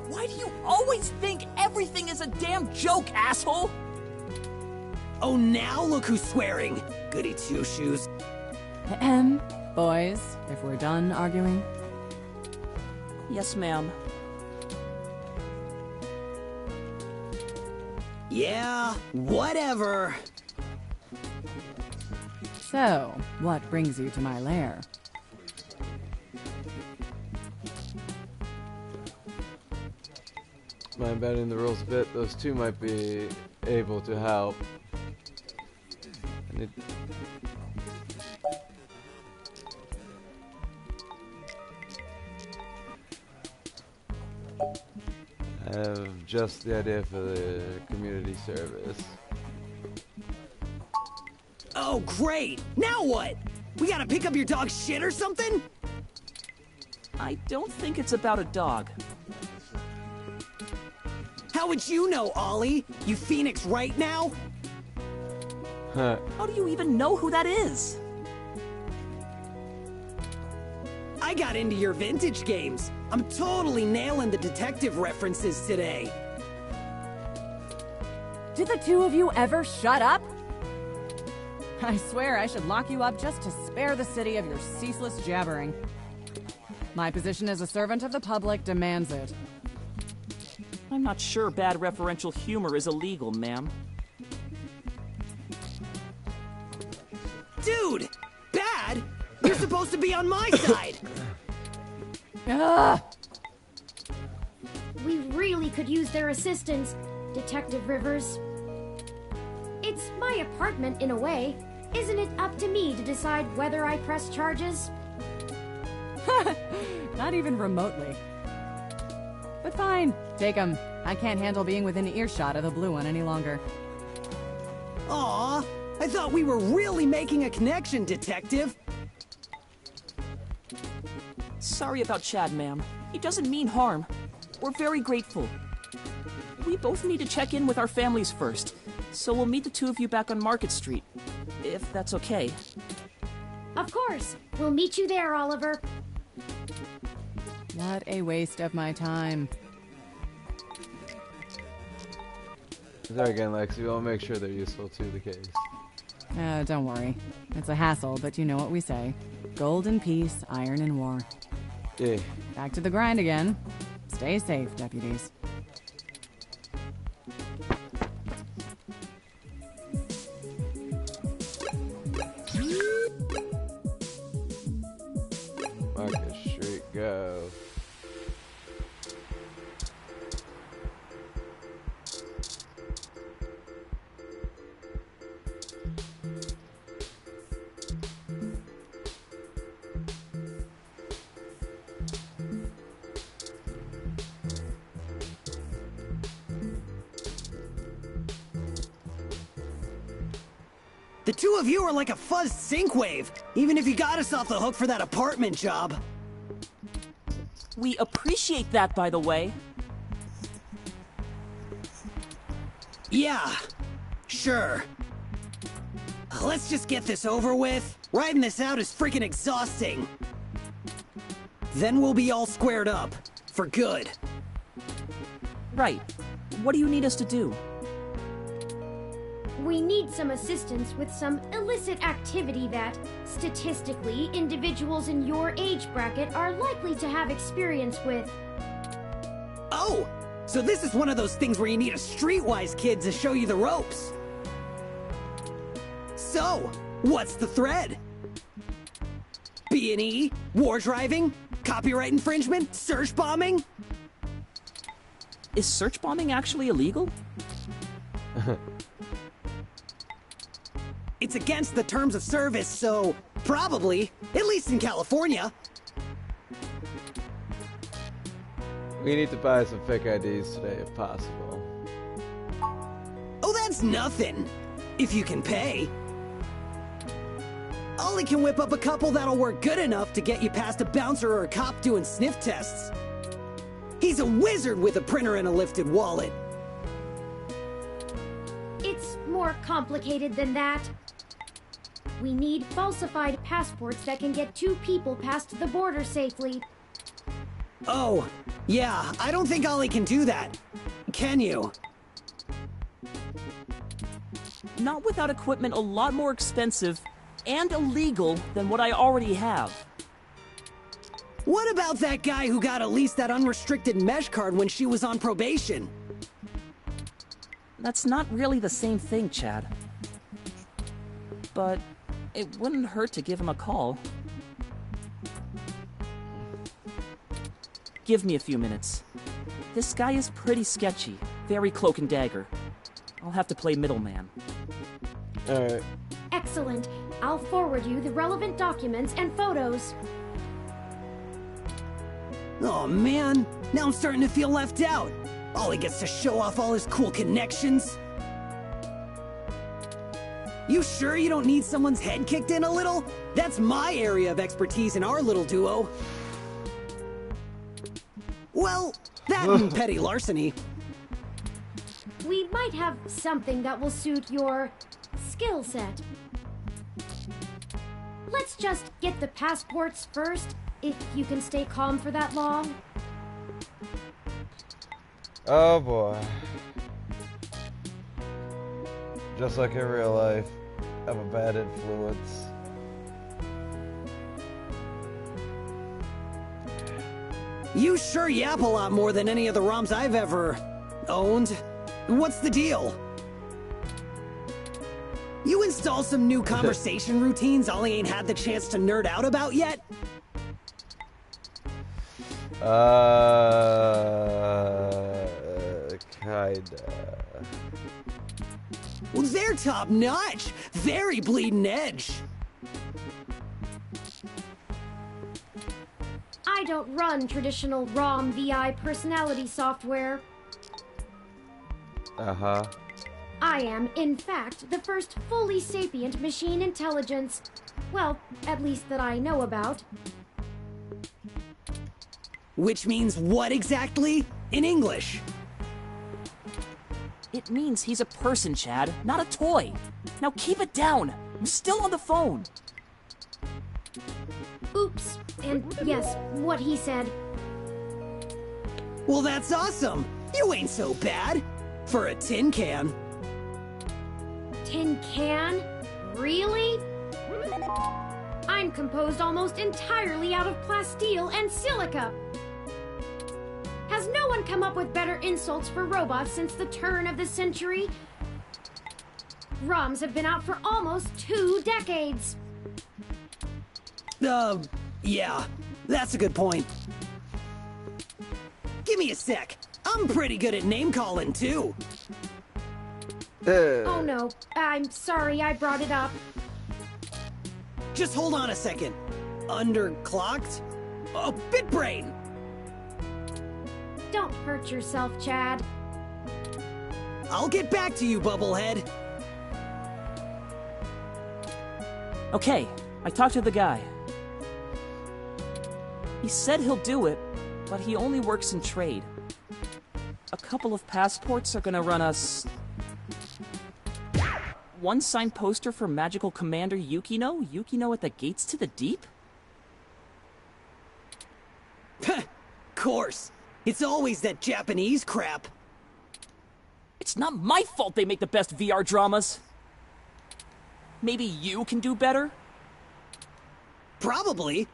Why do you always think everything is a damn joke, asshole? Oh, now look who's swearing! Goody two-shoes. Ahem. Boys, if we're done arguing. Yes, ma'am. Yeah, whatever. So, what brings you to my lair? Mind bending the rules a bit? Those two might be able to help. I need... I have just the idea for the community service. Oh, great! Now what? We gotta pick up your dog's shit or something? I don't think it's about a dog. How would you know, Ollie? You Phoenix right now? Huh. How do you even know who that is? I got into your vintage games. I'm totally nailing the detective references today. Did the two of you ever shut up? I swear I should lock you up just to spare the city of your ceaseless jabbering. My position as a servant of the public demands it. I'm not sure bad referential humor is illegal, ma'am. Dude! Bad? You're supposed to be on my side! Ugh! We really could use their assistance, Detective Rivers. It's my apartment in a way. Isn't it up to me to decide whether I press charges? Not even remotely. But fine, take 'em. I can't handle being within earshot of the blue one any longer. Aw, I thought we were really making a connection, Detective. Sorry about Chad, ma'am. He doesn't mean harm. We're very grateful. We both need to check in with our families first, so we'll meet the two of you back on Market Street, if that's okay. Of course. We'll meet you there, Oliver. What a waste of my time. There again, Lexi, we'll make sure they're useful to the case. Don't worry. It's a hassle, but you know what we say. Gold in peace, iron in war. Yeah. Back to the grind again. Stay safe, deputies. Market Street, go. The two of you are like a fuzzed sinkwave, even if you got us off the hook for that apartment job. We appreciate that, by the way. Yeah, sure. Let's just get this over with. Riding this out is freaking exhausting. Then we'll be all squared up. For good. Right. What do you need us to do? We need some assistance with some illicit activity that, statistically, individuals in your age bracket are likely to have experience with. Oh! So this is one of those things where you need a streetwise kid to show you the ropes. So, what's the thread? B&E? War driving? Copyright infringement? Search bombing? Is search bombing actually illegal? It's against the terms of service, so probably, at least in California. We need to buy some fake IDs today if possible. Oh, that's nothing. If you can pay. Ollie can whip up a couple that'll work good enough to get you past a bouncer or a cop doing sniff tests. He's a wizard with a printer and a lifted wallet. It's more complicated than that. We need falsified passports that can get two people past the border safely. Oh, yeah, I don't think Ollie can do that. Can you? Not without equipment a lot more expensive and illegal than what I already have. What about that guy who got at least that unrestricted mesh card when she was on probation? That's not really the same thing, Chad. But it wouldn't hurt to give him a call. Give me a few minutes. This guy is pretty sketchy, very cloak and dagger. I'll have to play middleman. Alright. Excellent. I'll forward you the relevant documents and photos. Oh man, now I'm starting to feel left out. Ollie gets to show off all his cool connections. You sure you don't need someone's head kicked in a little? That's my area of expertise in our little duo. Well, that and petty larceny. We might have something that will suit your skill set. Let's just get the passports first, if you can stay calm for that long. Oh boy. Just like in real life, I'm a bad influence. You sure yap a lot more than any of the ROMs I've ever owned. What's the deal? You install some new conversation routines Ollie ain't had the chance to nerd out about yet? Kinda. Well, they're top notch. Very bleeding edge. I don't run traditional ROM VI personality software. Uh-huh. I am, in fact, the first fully sapient machine intelligence. Well, at least that I know about. Which means what exactly? In English? It means he's a person, Chad, not a toy. Now keep it down. I'm still on the phone. Oops. And yes, what he said. Well, that's awesome. You ain't so bad. For a tin can. Tin can? Really? I'm composed almost entirely out of plasteel and silica. Has no one come up with better insults for robots since the turn of the century? ROMs have been out for almost 2 decades. Yeah, that's a good point. Give me a sec. I'm pretty good at name calling, too. Oh no, I'm sorry I brought it up. Just hold on a second. Underclocked? Oh, BitBrain! Don't hurt yourself, Chad. I'll get back to you, Bubblehead. Okay, I talked to the guy. He said he'll do it, but he only works in trade. A couple of passports are gonna run us... one signed poster for Magical Commander Yukino? Yukino at the Gates to the Deep? Course. It's always that Japanese crap. It's not my fault they make the best VR dramas. Maybe you can do better? Probably.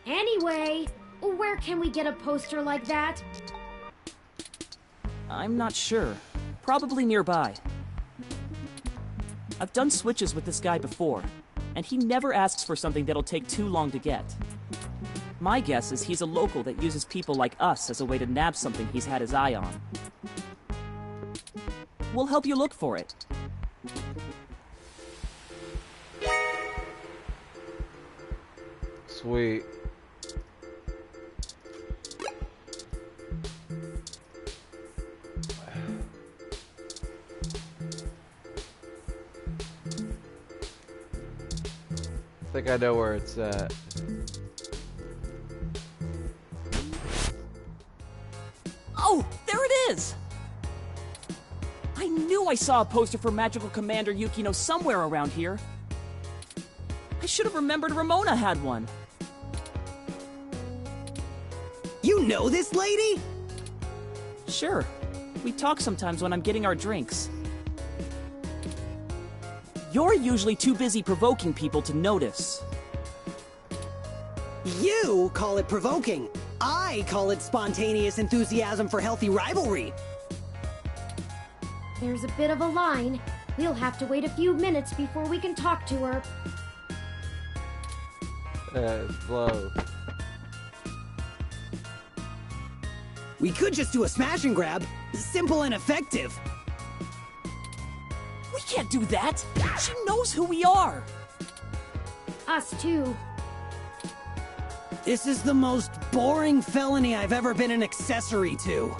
Anyway, where can we get a poster like that? I'm not sure. Probably nearby. I've done switches with this guy before, and he never asks for something that'll take too long to get. My guess is he's a local that uses people like us as a way to nab something he's had his eye on. We'll help you look for it. Sweet. I think I know where it's at. Oh, there it is! I knew I saw a poster for Magical Commander Yukino somewhere around here. I should have remembered Ramona had one. You know this lady? Sure. We talk sometimes when I'm getting our drinks. You're usually too busy provoking people to notice. You call it provoking. I call it spontaneous enthusiasm for healthy rivalry. There's a bit of a line. We'll have to wait a few minutes before we can talk to her. Slow. We could just do a smash and grab. Simple and effective. We can't do that! She knows who we are! Us too. This is the most boring felony I've ever been an accessory to.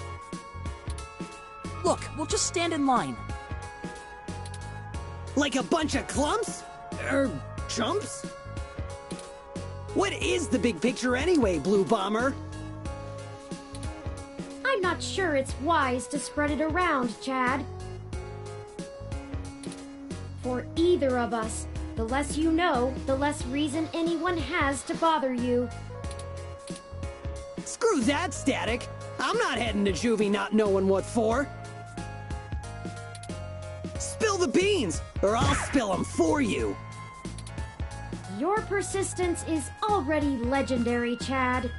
Look, we'll just stand in line. Like a bunch of clumps? Chumps? What is the big picture anyway, Blue Bomber? I'm not sure it's wise to spread it around, Chad. For either of us, the less you know, the less reason anyone has to bother you. Screw that, Static. I'm not heading to juvie not knowing what for. Spill the beans, or I'll spill them for you. Your persistence is already legendary, Chad.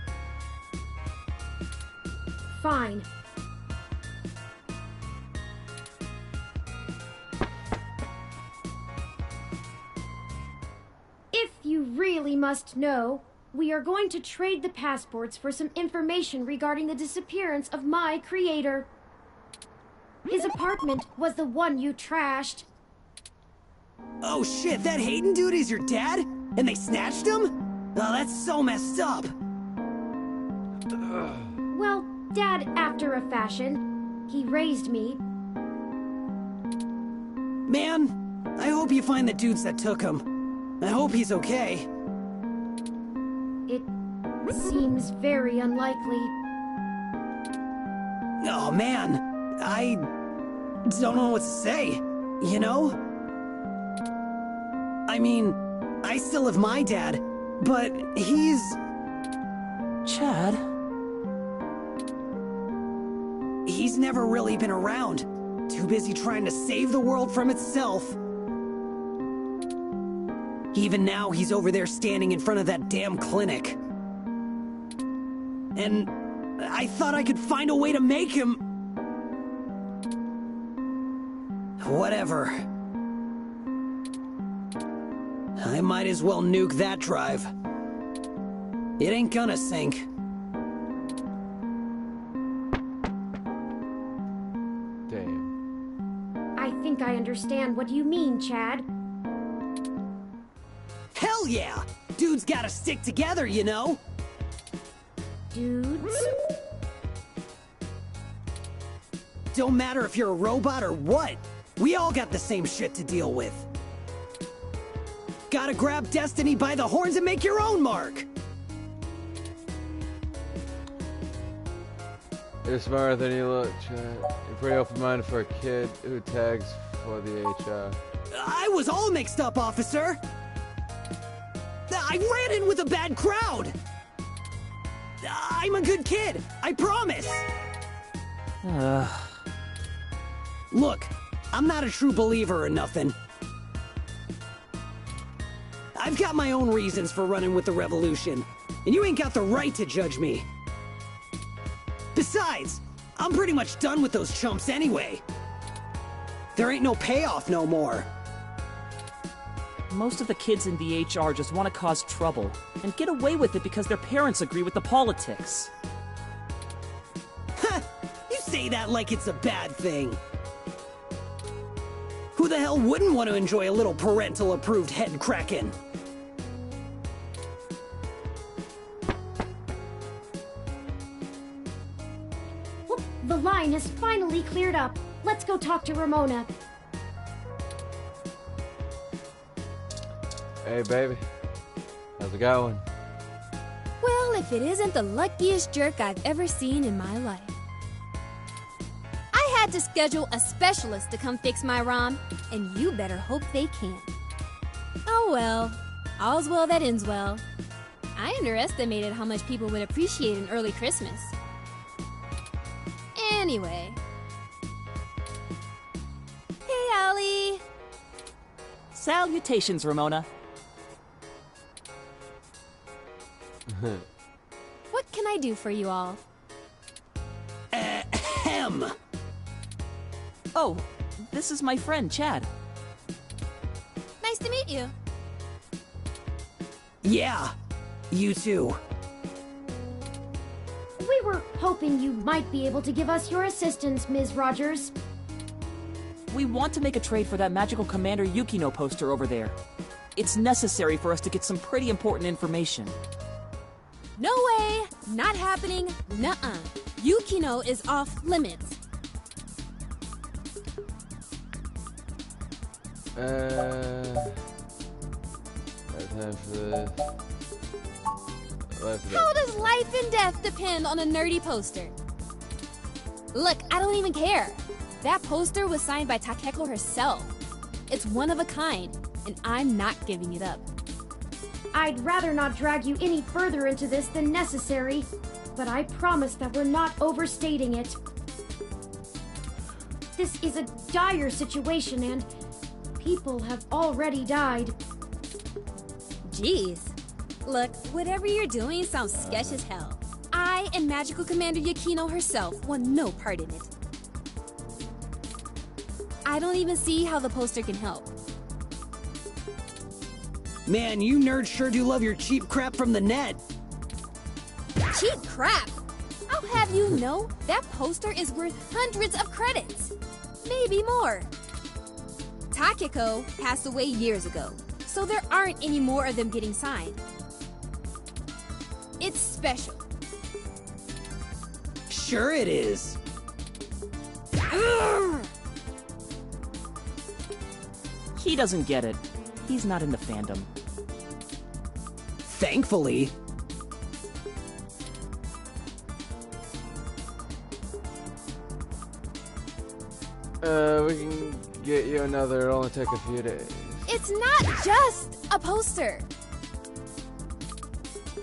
Fine. If you really must know, we are going to trade the passports for some information regarding the disappearance of my creator. His apartment was the one you trashed. Oh shit, that Hayden dude is your dad? And they snatched him? Oh, that's so messed up. Well, Dad after a fashion. He raised me. Man, I hope you find the dudes that took him. I hope he's okay. It seems very unlikely. Oh man, I don't know what to say, you know? I mean, I still have my dad, but he's... Chad? He's never really been around. Too busy trying to save the world from itself. Even now, he's over there standing in front of that damn clinic. And I thought I could find a way to make him... Whatever. I might as well nuke that drive. It ain't gonna sink. Damn. I think I understand what you mean, Chad. Hell yeah! Dudes gotta stick together, you know? Dudes? Don't matter if you're a robot or what. We all got the same shit to deal with. gotta grab destiny by the horns and make your own mark. You're smarter than you look, Chad. You're pretty open-minded for a kid who tags for the HR. I was all mixed up, officer. I ran in with a bad crowd. I'm a good kid, I promise. Look, I'm not a true believer or nothing. I've got my own reasons for running with the revolution, and you ain't got the right to judge me. Besides, I'm pretty much done with those chumps anyway. There ain't no payoff no more. Most of the kids in the HR just want to cause trouble and get away with it because their parents agree with the politics. Ha! You say that like it's a bad thing. Who the hell wouldn't want to enjoy a little parental-approved head-cracking? Whoop, the line has finally cleared up. Let's go talk to Ramona. Hey, baby. How's it going? Well, if it isn't the luckiest jerk I've ever seen in my life. I had to schedule a specialist to come fix my ROM, and you better hope they can. Oh well, all's well that ends well. I underestimated how much people would appreciate an early Christmas. Anyway. Hey, Ollie. Salutations, Ramona. What can I do for you all? Ahem. Oh, this is my friend, Chad. Nice to meet you. Yeah, you too. We were hoping you might be able to give us your assistance, Ms. Rogers. We want to make a trade for that magical Commander Yukino poster over there. It's necessary for us to get some pretty important information. No way! Not happening. Nuh-uh. Yukino is off limits. No time for this. How does life and death depend on a nerdy poster? Look, I don't even care. That poster was signed by Takeko herself. It's one of a kind, and I'm not giving it up. I'd rather not drag you any further into this than necessary, but I promise that we're not overstating it. This is a dire situation, and people have already died. Jeez. Look, whatever you're doing sounds sketch as hell. I and Magical Commander Yukino herself want no part in it. I don't even see how the poster can help. Man, you nerds sure do love your cheap crap from the net. Cheap crap! I'll have you know, that poster is worth hundreds of credits. Maybe more. Takeko passed away years ago, so there aren't any more of them getting signed. It's special. Sure it is. Urgh! He doesn't get it. He's not in the fandom. Thankfully. We can get you another. It'll only take a few days. It's not just a poster.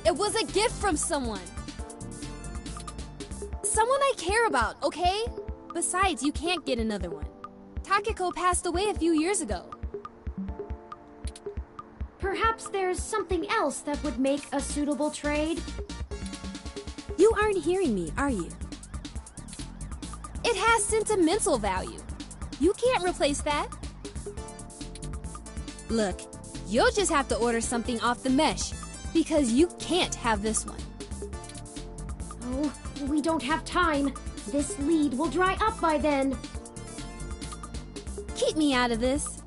It was a gift from someone. Someone I care about, okay? Besides, you can't get another one. Takeko passed away a few years ago. Perhaps there's something else that would make a suitable trade? You aren't hearing me, are you? It has sentimental value. You can't replace that. Look, you'll just have to order something off the mesh, because you can't have this one. Oh, we don't have time. This lead will dry up by then. Keep me out of this.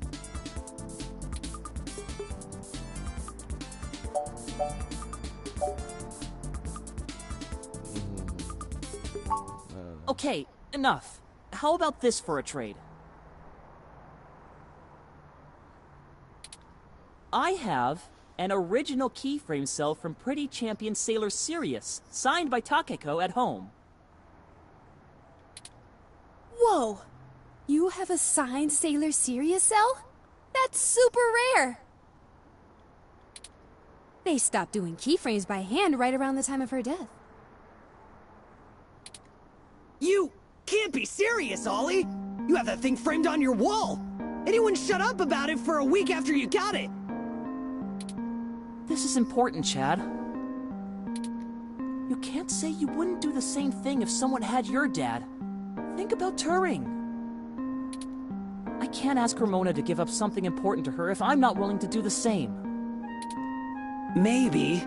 Okay, enough. How about this for a trade? I have an original keyframe cell from Pretty Champion Sailor Sirius, signed by Takeko at home. Whoa! You have a signed Sailor Sirius cell? That's super rare! They stopped doing keyframes by hand right around the time of her death. You can't be serious, Ollie! You have that thing framed on your wall! Anyone shut up about it for a week after you got it! This is important, Chad. You can't say you wouldn't do the same thing if someone had your dad. Think about Turing. I can't ask Ramona to give up something important to her if I'm not willing to do the same. Maybe.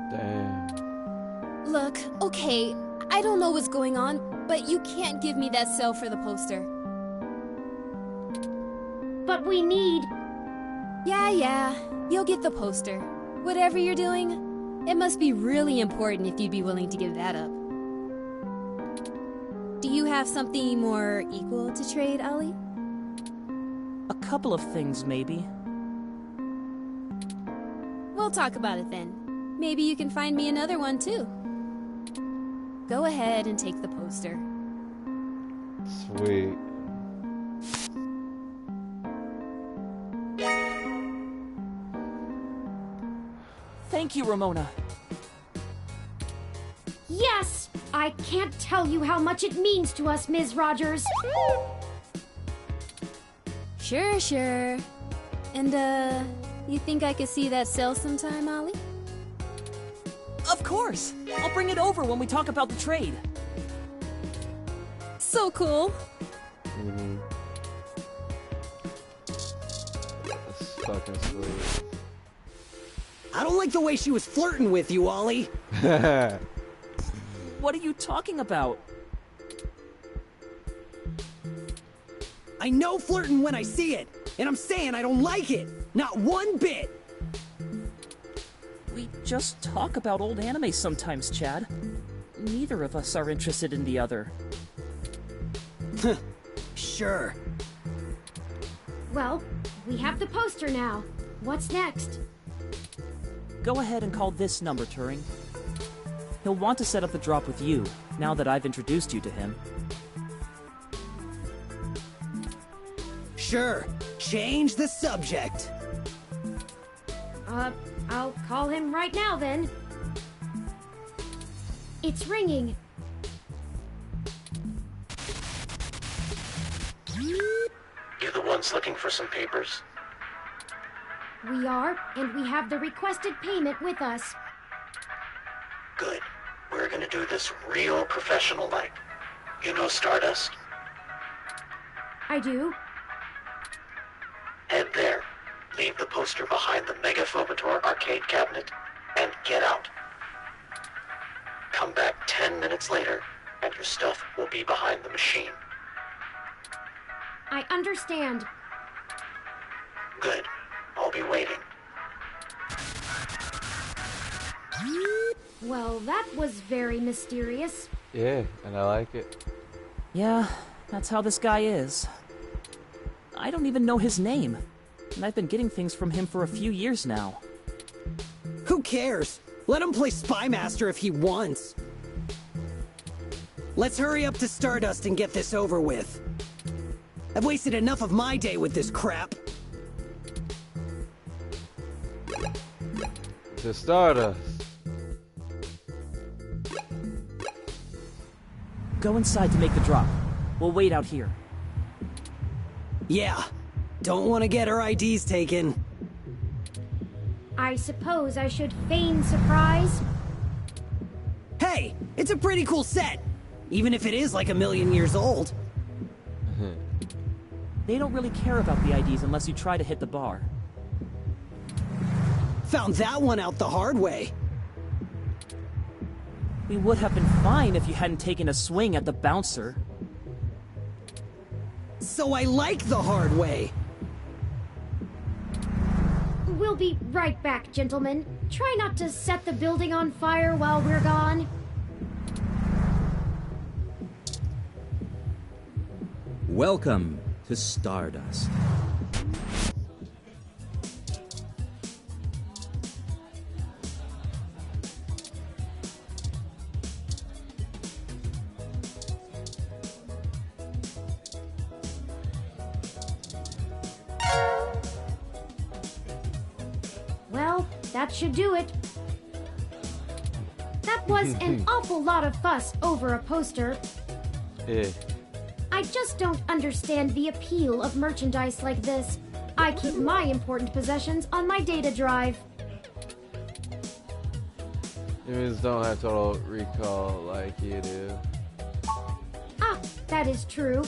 Damn. Look, okay, I don't know what's going on, but you can't give me that cell for the poster. But we need... Yeah, you'll get the poster. Whatever you're doing, it must be really important if you'd be willing to give that up. Do you have something more equal to trade, Ollie? A couple of things, maybe. We'll talk about it then. Maybe you can find me another one, too. Go ahead and take the poster. Sweet. Thank you, Ramona. Yes! I can't tell you how much it means to us, Ms. Rogers. Sure. And, you think I could see that cell sometime, Ollie? Of course! I'll bring it over when we talk about the trade. So cool! That's fucking sweet. I don't like the way she was flirting with you, Ollie. What are you talking about? I know flirting when I see it, and I'm saying I don't like it. Not one bit. We just talk about old anime sometimes, Chad. Neither of us are interested in the other. Sure. Well, we have the poster now. What's next? Go ahead and call this number, Turing. He'll want to set up the drop with you, now that I've introduced you to him. Sure. Change the subject. I'll call him right now then. It's ringing. You the ones looking for some papers? We are, and we have the requested payment with us. Good. We're gonna do this real professional-like. You know Stardust? I do. Head there. Leave the poster behind the Megaphobator arcade cabinet, and get out. Come back 10 minutes later, and your stuff will be behind the machine. I understand. Good. I'll be waiting. Well, that was very mysterious. Yeah, and I like it. Yeah, that's how this guy is. I don't even know his name, and I've been getting things from him for a few years now. Who cares? Let him play Spy Master if he wants. Let's hurry up to Stardust and get this over with. I've wasted enough of my day with this crap. To Stardust. Go inside to make the drop. We'll wait out here. Yeah. Don't want to get her IDs taken. I suppose I should feign surprise. Hey, it's a pretty cool set. Even if it is like 1,000,000 years old. They don't really care about the IDs unless you try to hit the bar. Found that one out the hard way. We would have been fine if you hadn't taken a swing at the bouncer. So I like the hard way. We'll be right back, gentlemen. Try not to set the building on fire while we're gone. Welcome to Stardust. That should do it. That was an awful lot of fuss over a poster. Yeah. I just don't understand the appeal of merchandise like this. I keep my important possessions on my data drive. Humans don't have total recall like you do. Ah, that is true.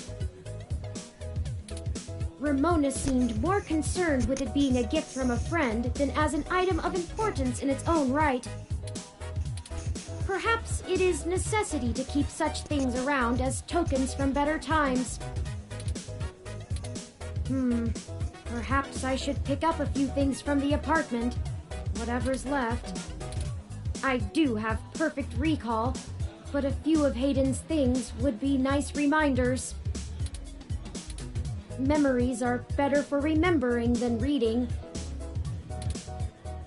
Ramona seemed more concerned with it being a gift from a friend than as an item of importance in its own right. Perhaps it is necessity to keep such things around as tokens from better times. Perhaps I should pick up a few things from the apartment. Whatever's left. I do have perfect recall, but a few of Hayden's things would be nice reminders. Memories are better for remembering than reading.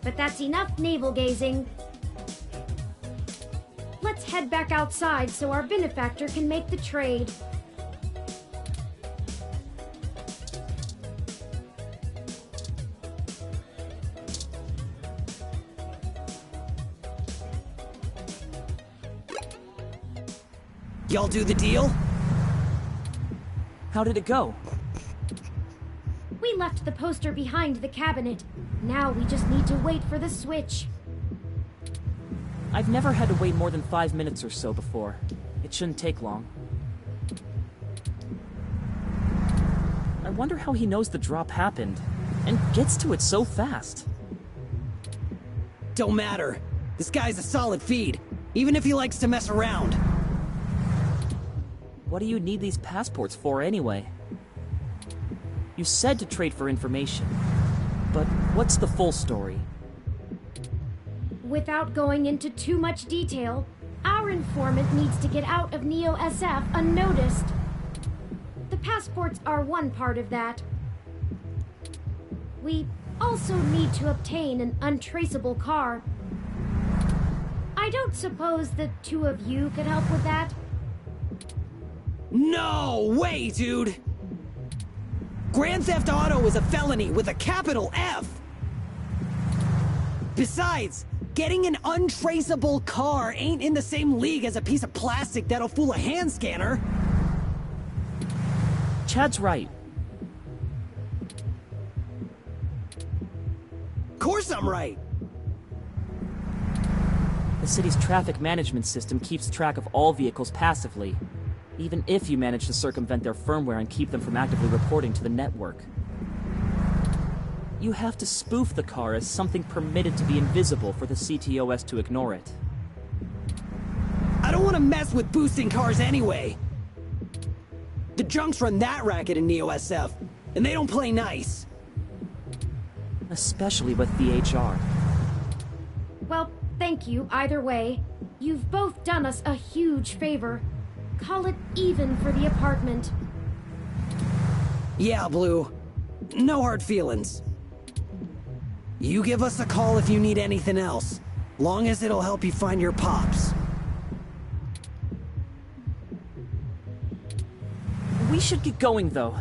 But that's enough navel-gazing. Let's head back outside so our benefactor can make the trade. Y'all do the deal? How did it go? We left the poster behind the cabinet. Now we just need to wait for the switch. I've never had to wait more than 5 minutes or so before. It shouldn't take long. I wonder how he knows the drop happened, and gets to it so fast. Don't matter. This guy's a solid feed, even if he likes to mess around. What do you need these passports for anyway? You said to trade for information, but what's the full story? Without going into too much detail, our informant needs to get out of Neo SF unnoticed. The passports are one part of that. We also need to obtain an untraceable car. I don't suppose the two of you could help with that? No way, dude! Grand Theft Auto is a felony with a capital F! Besides, getting an untraceable car ain't in the same league as a piece of plastic that'll fool a hand scanner. Chad's right. Of course I'm right. The city's traffic management system keeps track of all vehicles passively, even if you manage to circumvent their firmware and keep them from actively reporting to the network. You have to spoof the car as something permitted to be invisible for the CTOS to ignore it. I don't want to mess with boosting cars anyway. The junks run that racket in Neo SF, and they don't play nice. Especially with the HR. Well, thank you either way. You've both done us a huge favor. Call it even for the apartment. Yeah, Blue. No hard feelings. You give us a call if you need anything else, long as it'll help you find your pops. We should get going, though.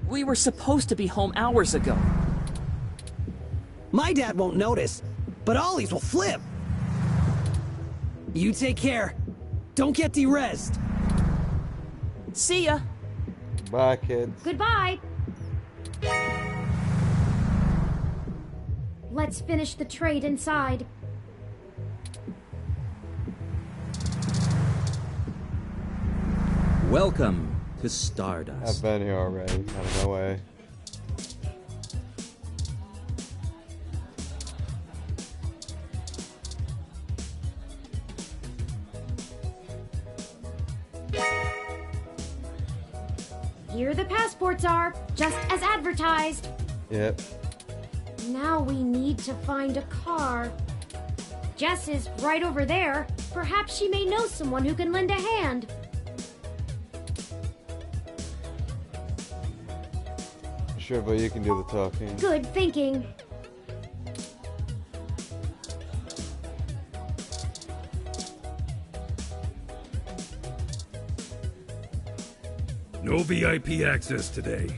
We were supposed to be home hours ago. My dad won't notice, but Ollie's will flip. You take care. Don't get de-rezzed. See ya! Bye, kids. Goodbye! Let's finish the trade inside. Welcome to Stardust. I've been here already. Out of my way. Here the passports are, just as advertised. Yep. Now we need to find a car. Jess is right over there. Perhaps she may know someone who can lend a hand. Sure, but you can do the talking. Good thinking. No VIP access today.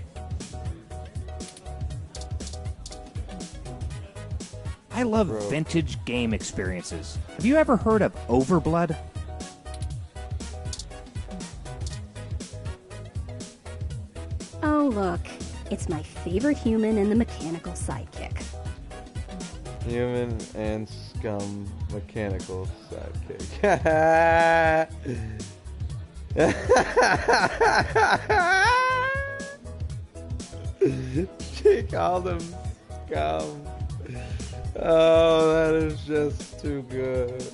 I I love vintage game experiences. Have you ever heard of Overblood? Oh, look. It's my favorite human and the mechanical sidekick. Human and scum mechanical sidekick. She called him scum. Oh, that is just too good.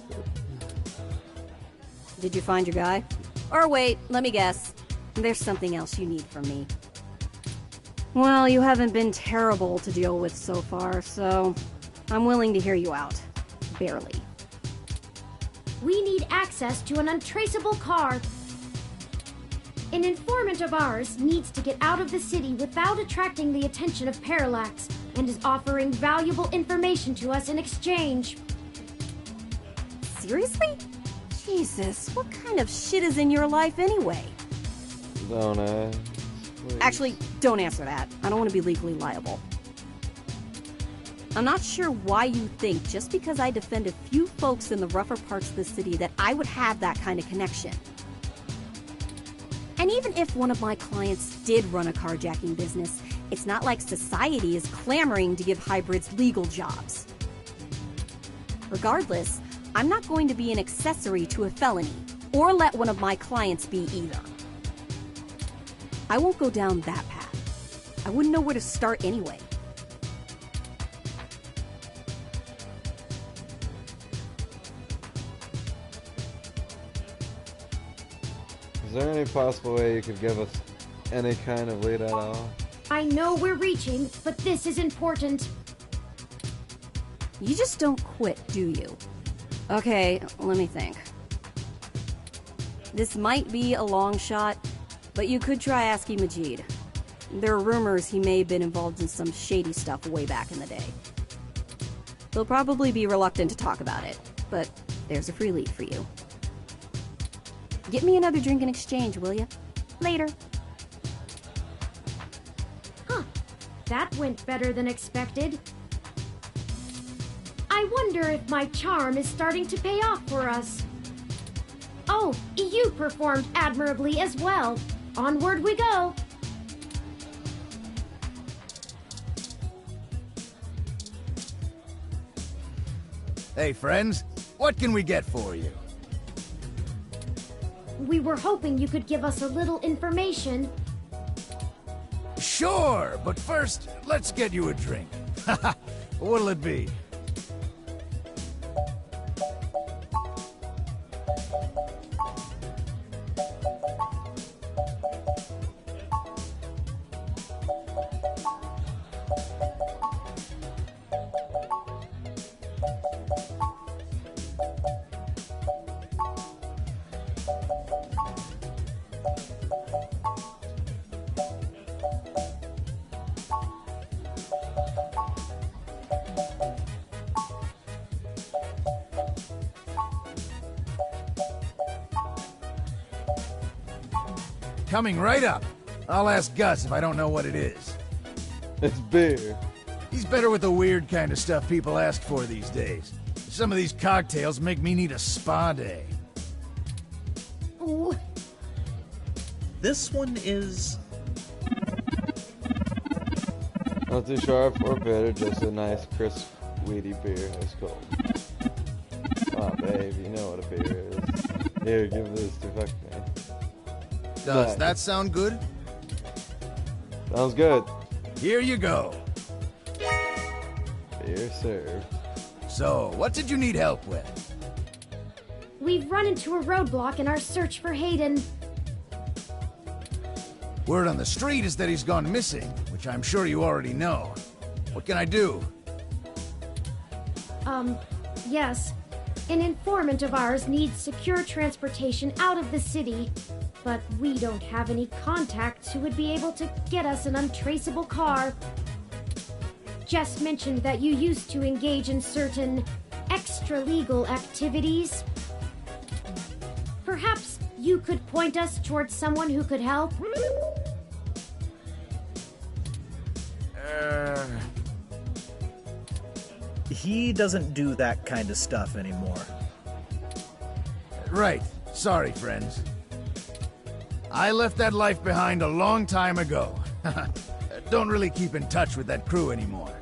Did you find your guy? Or wait, let me guess. There's something else you need from me. Well, you haven't been terrible to deal with so far, so I'm willing to hear you out. Barely. We need access to an untraceable car. An informant of ours needs to get out of the city without attracting the attention of Parallax, and is offering valuable information to us in exchange. Seriously? Jesus, what kind of shit is in your life anyway? Don't I? Please. Actually, don't answer that. I don't want to be legally liable. I'm not sure why you think just because I defend a few folks in the rougher parts of the city that I would have that kind of connection. And even if one of my clients did run a carjacking business, it's not like society is clamoring to give hybrids legal jobs. Regardless, I'm not going to be an accessory to a felony, or let one of my clients be either. I won't go down that path. I wouldn't know where to start anyway. Is there any possible way you could give us any kind of lead at all? I know we're reaching, but this is important. You just don't quit, do you? Okay, let me think. This might be a long shot, but you could try asking Majid. There are rumors he may have been involved in some shady stuff way back in the day. He'll probably be reluctant to talk about it, but there's a free lead for you. Get me another drink in exchange, will ya? Later. Huh. That went better than expected. I wonder if my charm is starting to pay off for us. Oh, you performed admirably as well. Onward we go. Hey, friends. What can we get for you? We were hoping you could give us a little information. Sure, but first, let's get you a drink. What'll it be? Coming right up. I'll ask Gus if I don't know what it is. It's beer. He's better with the weird kind of stuff people ask for these days. Some of these cocktails make me need a spa day. Ooh. This one is... Not too sharp or bitter, just a nice, crisp, weedy beer. It's cold. Oh, babe, you know what a beer is. Here, give this to fuck me. Does that sound good? Sounds good. Here you go. Beer served. So, what did you need help with? We've run into a roadblock in our search for Hayden. Word on the street is that he's gone missing, which I'm sure you already know. What can I do? Yes. An informant of ours needs secure transportation out of the city, but we don't have any contacts who would be able to get us an untraceable car. Jess mentioned that you used to engage in certain extra-legal activities. Perhaps you could point us towards someone who could help? He doesn't do that kind of stuff anymore. Right. Sorry, friends. I left that life behind a long time ago. Don't really keep in touch with that crew anymore.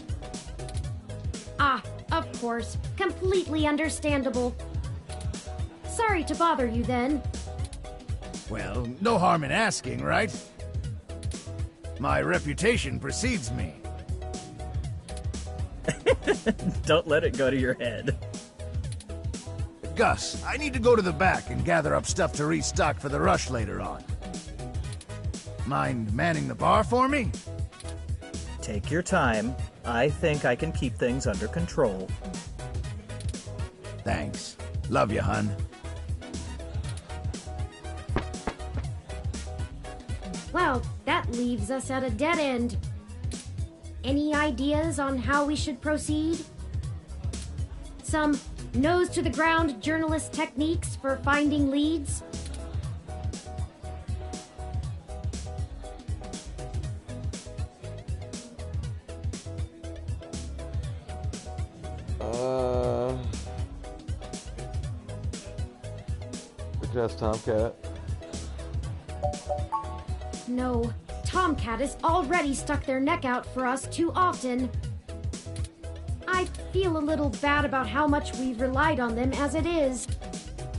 Ah, of course. Completely understandable. Sorry to bother you then. Well, no harm in asking, right? My reputation precedes me. Don't let it go to your head. Gus, I need to go to the back and gather up stuff to restock for the rush later on. Mind manning the bar for me? Take your time. I think I can keep things under control. Thanks. Love you, hun. Well, that leaves us at a dead end. Any ideas on how we should proceed? Some nose-to-the-ground journalist techniques for finding leads? We could ask Tomcat. No, Tomcat has already stuck their neck out for us too often. I feel a little bad about how much we've relied on them as it is.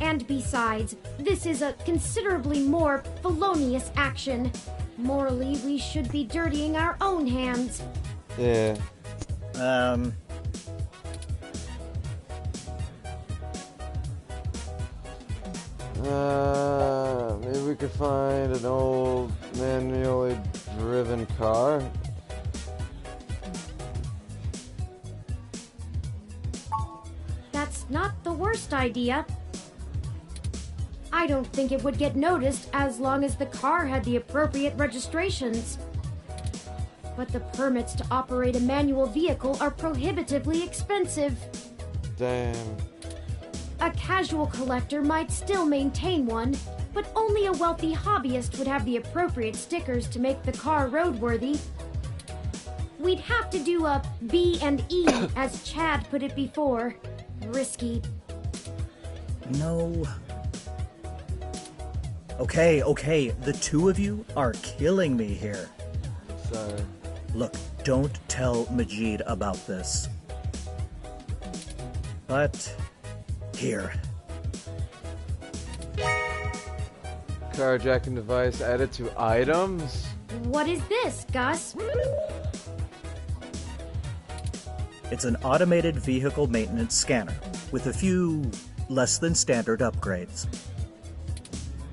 And besides, this is a considerably more felonious action. Morally, we should be dirtying our own hands. Yeah. Maybe we could find an old manually driven car. That's not the worst idea. I don't think it would get noticed as long as the car had the appropriate registrations. But the permits to operate a manual vehicle are prohibitively expensive. Damn. A casual collector might still maintain one, but only a wealthy hobbyist would have the appropriate stickers to make the car roadworthy. We'd have to do a B&E, as Chad put it before. Risky. No. Okay, the two of you are killing me here. Sorry. Look, don't tell Majid about this. But... here. Carjacking device added to items? What is this, Gus? It's an automated vehicle maintenance scanner with a few less than standard upgrades.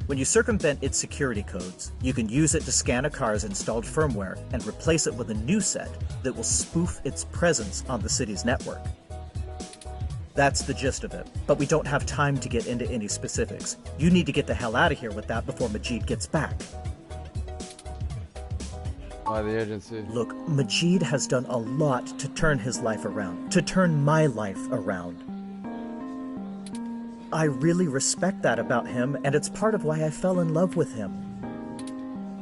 When you circumvent its security codes, you can use it to scan a car's installed firmware and replace it with a new set that will spoof its presence on the city's network. That's the gist of it, but we don't have time to get into any specifics. You need to get the hell out of here with that before Majid gets back. Why the urgency? Look, Majid has done a lot to turn his life around, to turn my life around. I really respect that about him, and it's part of why I fell in love with him.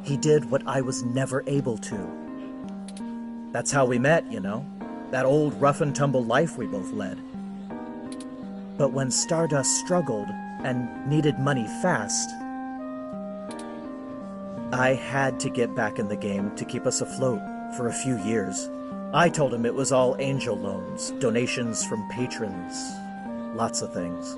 He did what I was never able to. That's how we met, you know? That old rough-and-tumble life we both led. But when Stardust struggled and needed money fast, I had to get back in the game to keep us afloat for a few years. I told him it was all angel loans, donations from patrons, lots of things.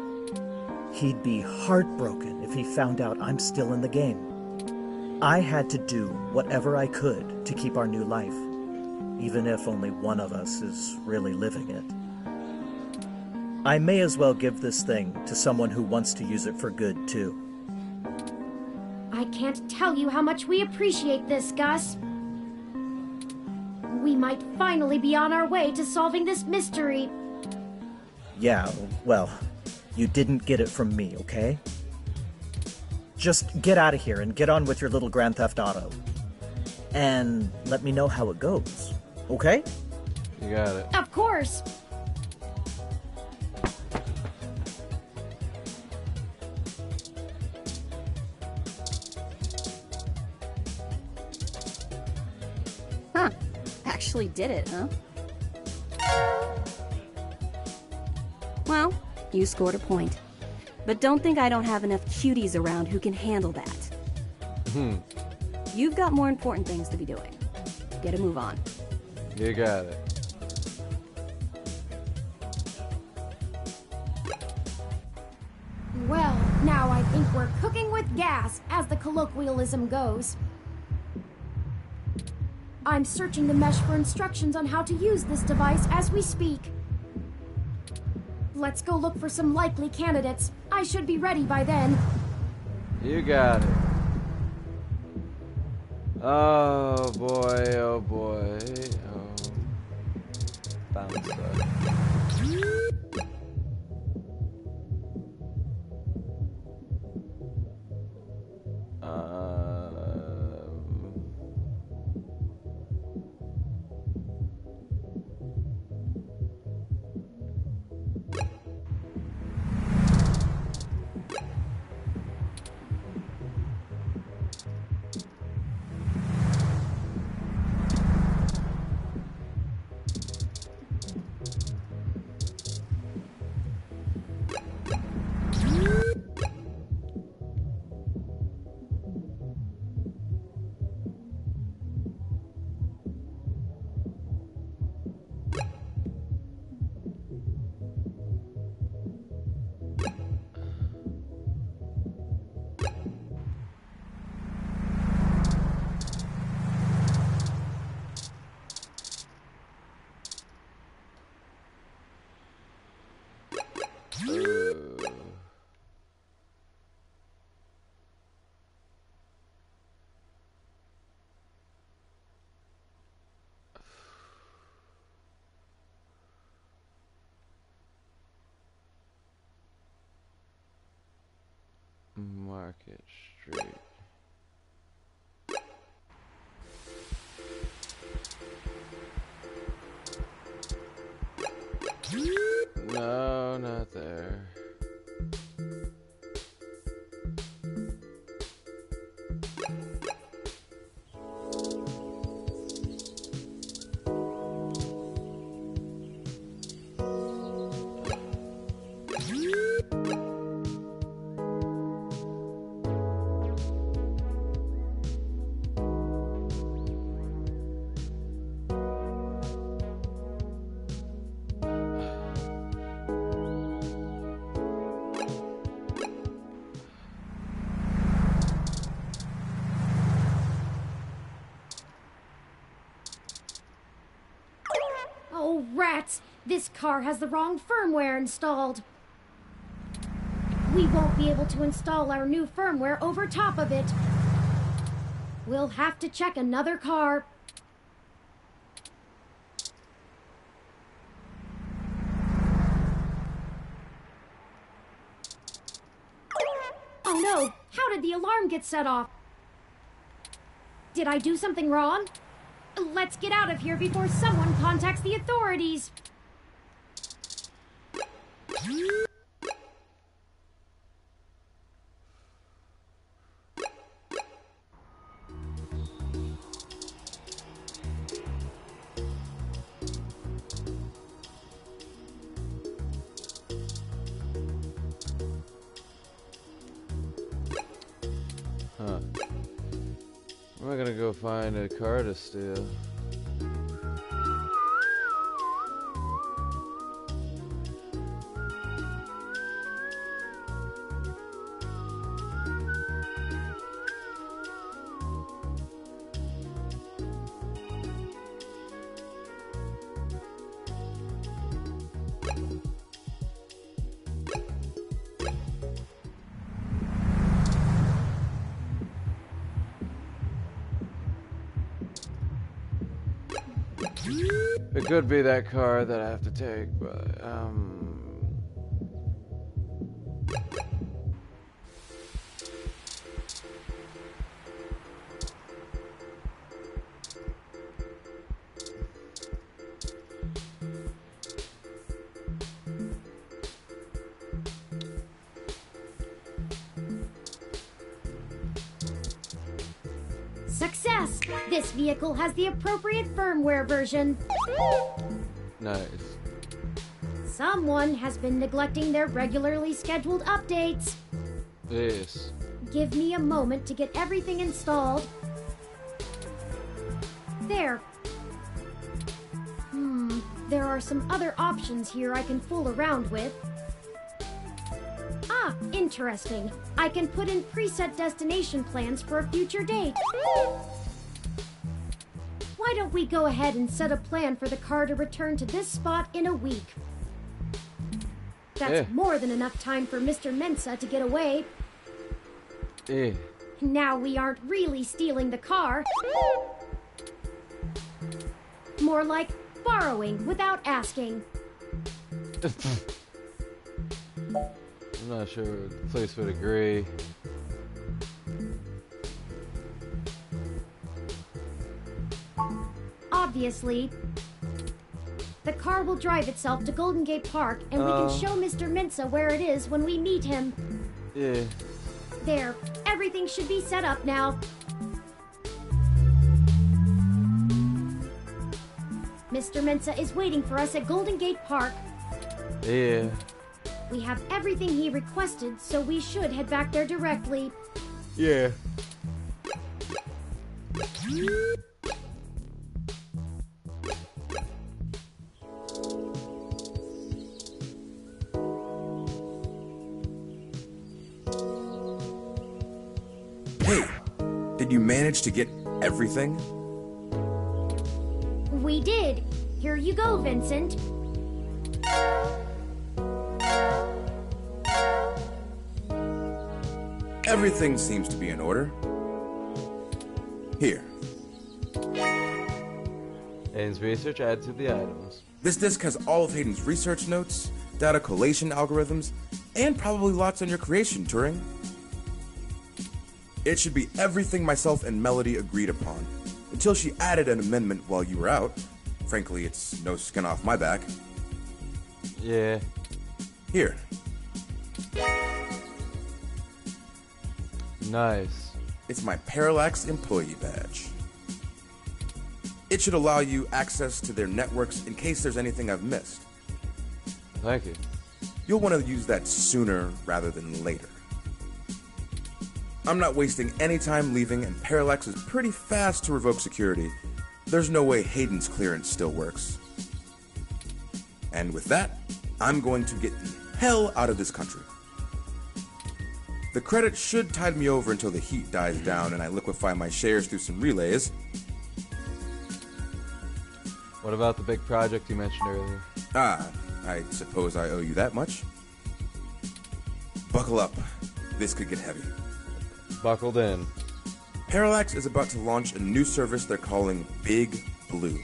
He'd be heartbroken if he found out I'm still in the game. I had to do whatever I could to keep our new life, even if only one of us is really living it. I may as well give this thing to someone who wants to use it for good, too. I can't tell you how much we appreciate this, Gus. We might finally be on our way to solving this mystery. Yeah, well, you didn't get it from me, okay? Just get out of here and get on with your little Grand Theft Auto. And let me know how it goes, okay? You got it. Of course. Huh. Actually did it, huh? You scored a point. But don't think I don't have enough cuties around who can handle that. You've got more important things to be doing. Get a move on. You got it. Well, now I think we're cooking with gas, as the colloquialism goes. I'm searching the mesh for instructions on how to use this device as we speak. Let's go look for some likely candidates. I should be ready by then. You got it. Oh boy, oh boy. Oh. Bounce up. Market Street. No, not there. Oh, rats! This car has the wrong firmware installed. We won't be able to install our new firmware over top of it. We'll have to check another car. Oh no! How did the alarm get set off? Did I do something wrong? Let's get out of here before someone contacts the authorities. Huh. Am I gonna go find a car to steal? It could be that car that I have to take, but, Success! This vehicle has the appropriate firmware version. nice. Someone has been neglecting their regularly scheduled updates. Yes. Give me a moment to get everything installed. There. There are some other options here I can fool around with. Ah, interesting. I can put in preset destination plans for a future date. Why don't we go ahead and set a plan for the car to return to this spot in a week? That's more than enough time for Mr. Mensa to get away. Now we aren't really stealing the car. More like borrowing without asking. I'm not sure the police would agree. Obviously, the car will drive itself to Golden Gate Park, and we can show Mr. Mensa where it is when we meet him. Yeah. There. Everything should be set up now. Mr. Mensa is waiting for us at Golden Gate Park. Yeah. We have everything he requested, so we should head back there directly. Yeah. Hey, did you manage to get everything? We did. Here you go, Vincent. Everything seems to be in order. Here. Hayden's research added to the items. This disc has all of Hayden's research notes, data collation algorithms, and probably lots on your creation, Turing. It should be everything myself and Melody agreed upon, until she added an amendment while you were out. Frankly, it's no skin off my back. Yeah. Here. Nice. It's my Parallax employee badge. It should allow you access to their networks in case there's anything I've missed. Thank you. You'll want to use that sooner rather than later. I'm not wasting any time leaving, and Parallax is pretty fast to revoke security. There's no way Hayden's clearance still works. And with that, I'm going to get the hell out of this country. The credit should tide me over until the heat dies down and I liquefy my shares through some relays. What about the big project you mentioned earlier? Ah, I suppose I owe you that much. Buckle up. This could get heavy. Buckled in. Parallax is about to launch a new service they're calling Big Blue.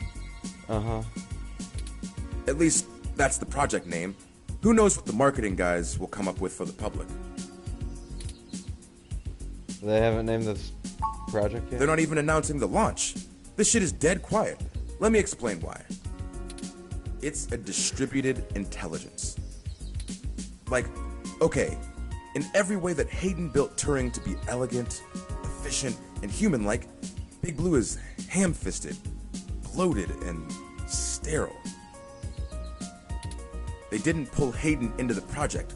Uh-huh. At least, that's the project name. Who knows what the marketing guys will come up with for the public. They haven't named this project yet? They're not even announcing the launch. This shit is dead quiet. Let me explain why. It's a distributed intelligence. Like, okay, in every way that Hayden built Turing to be elegant, efficient, and human-like, Big Blue is ham-fisted, bloated, and sterile. They didn't pull Hayden into the project.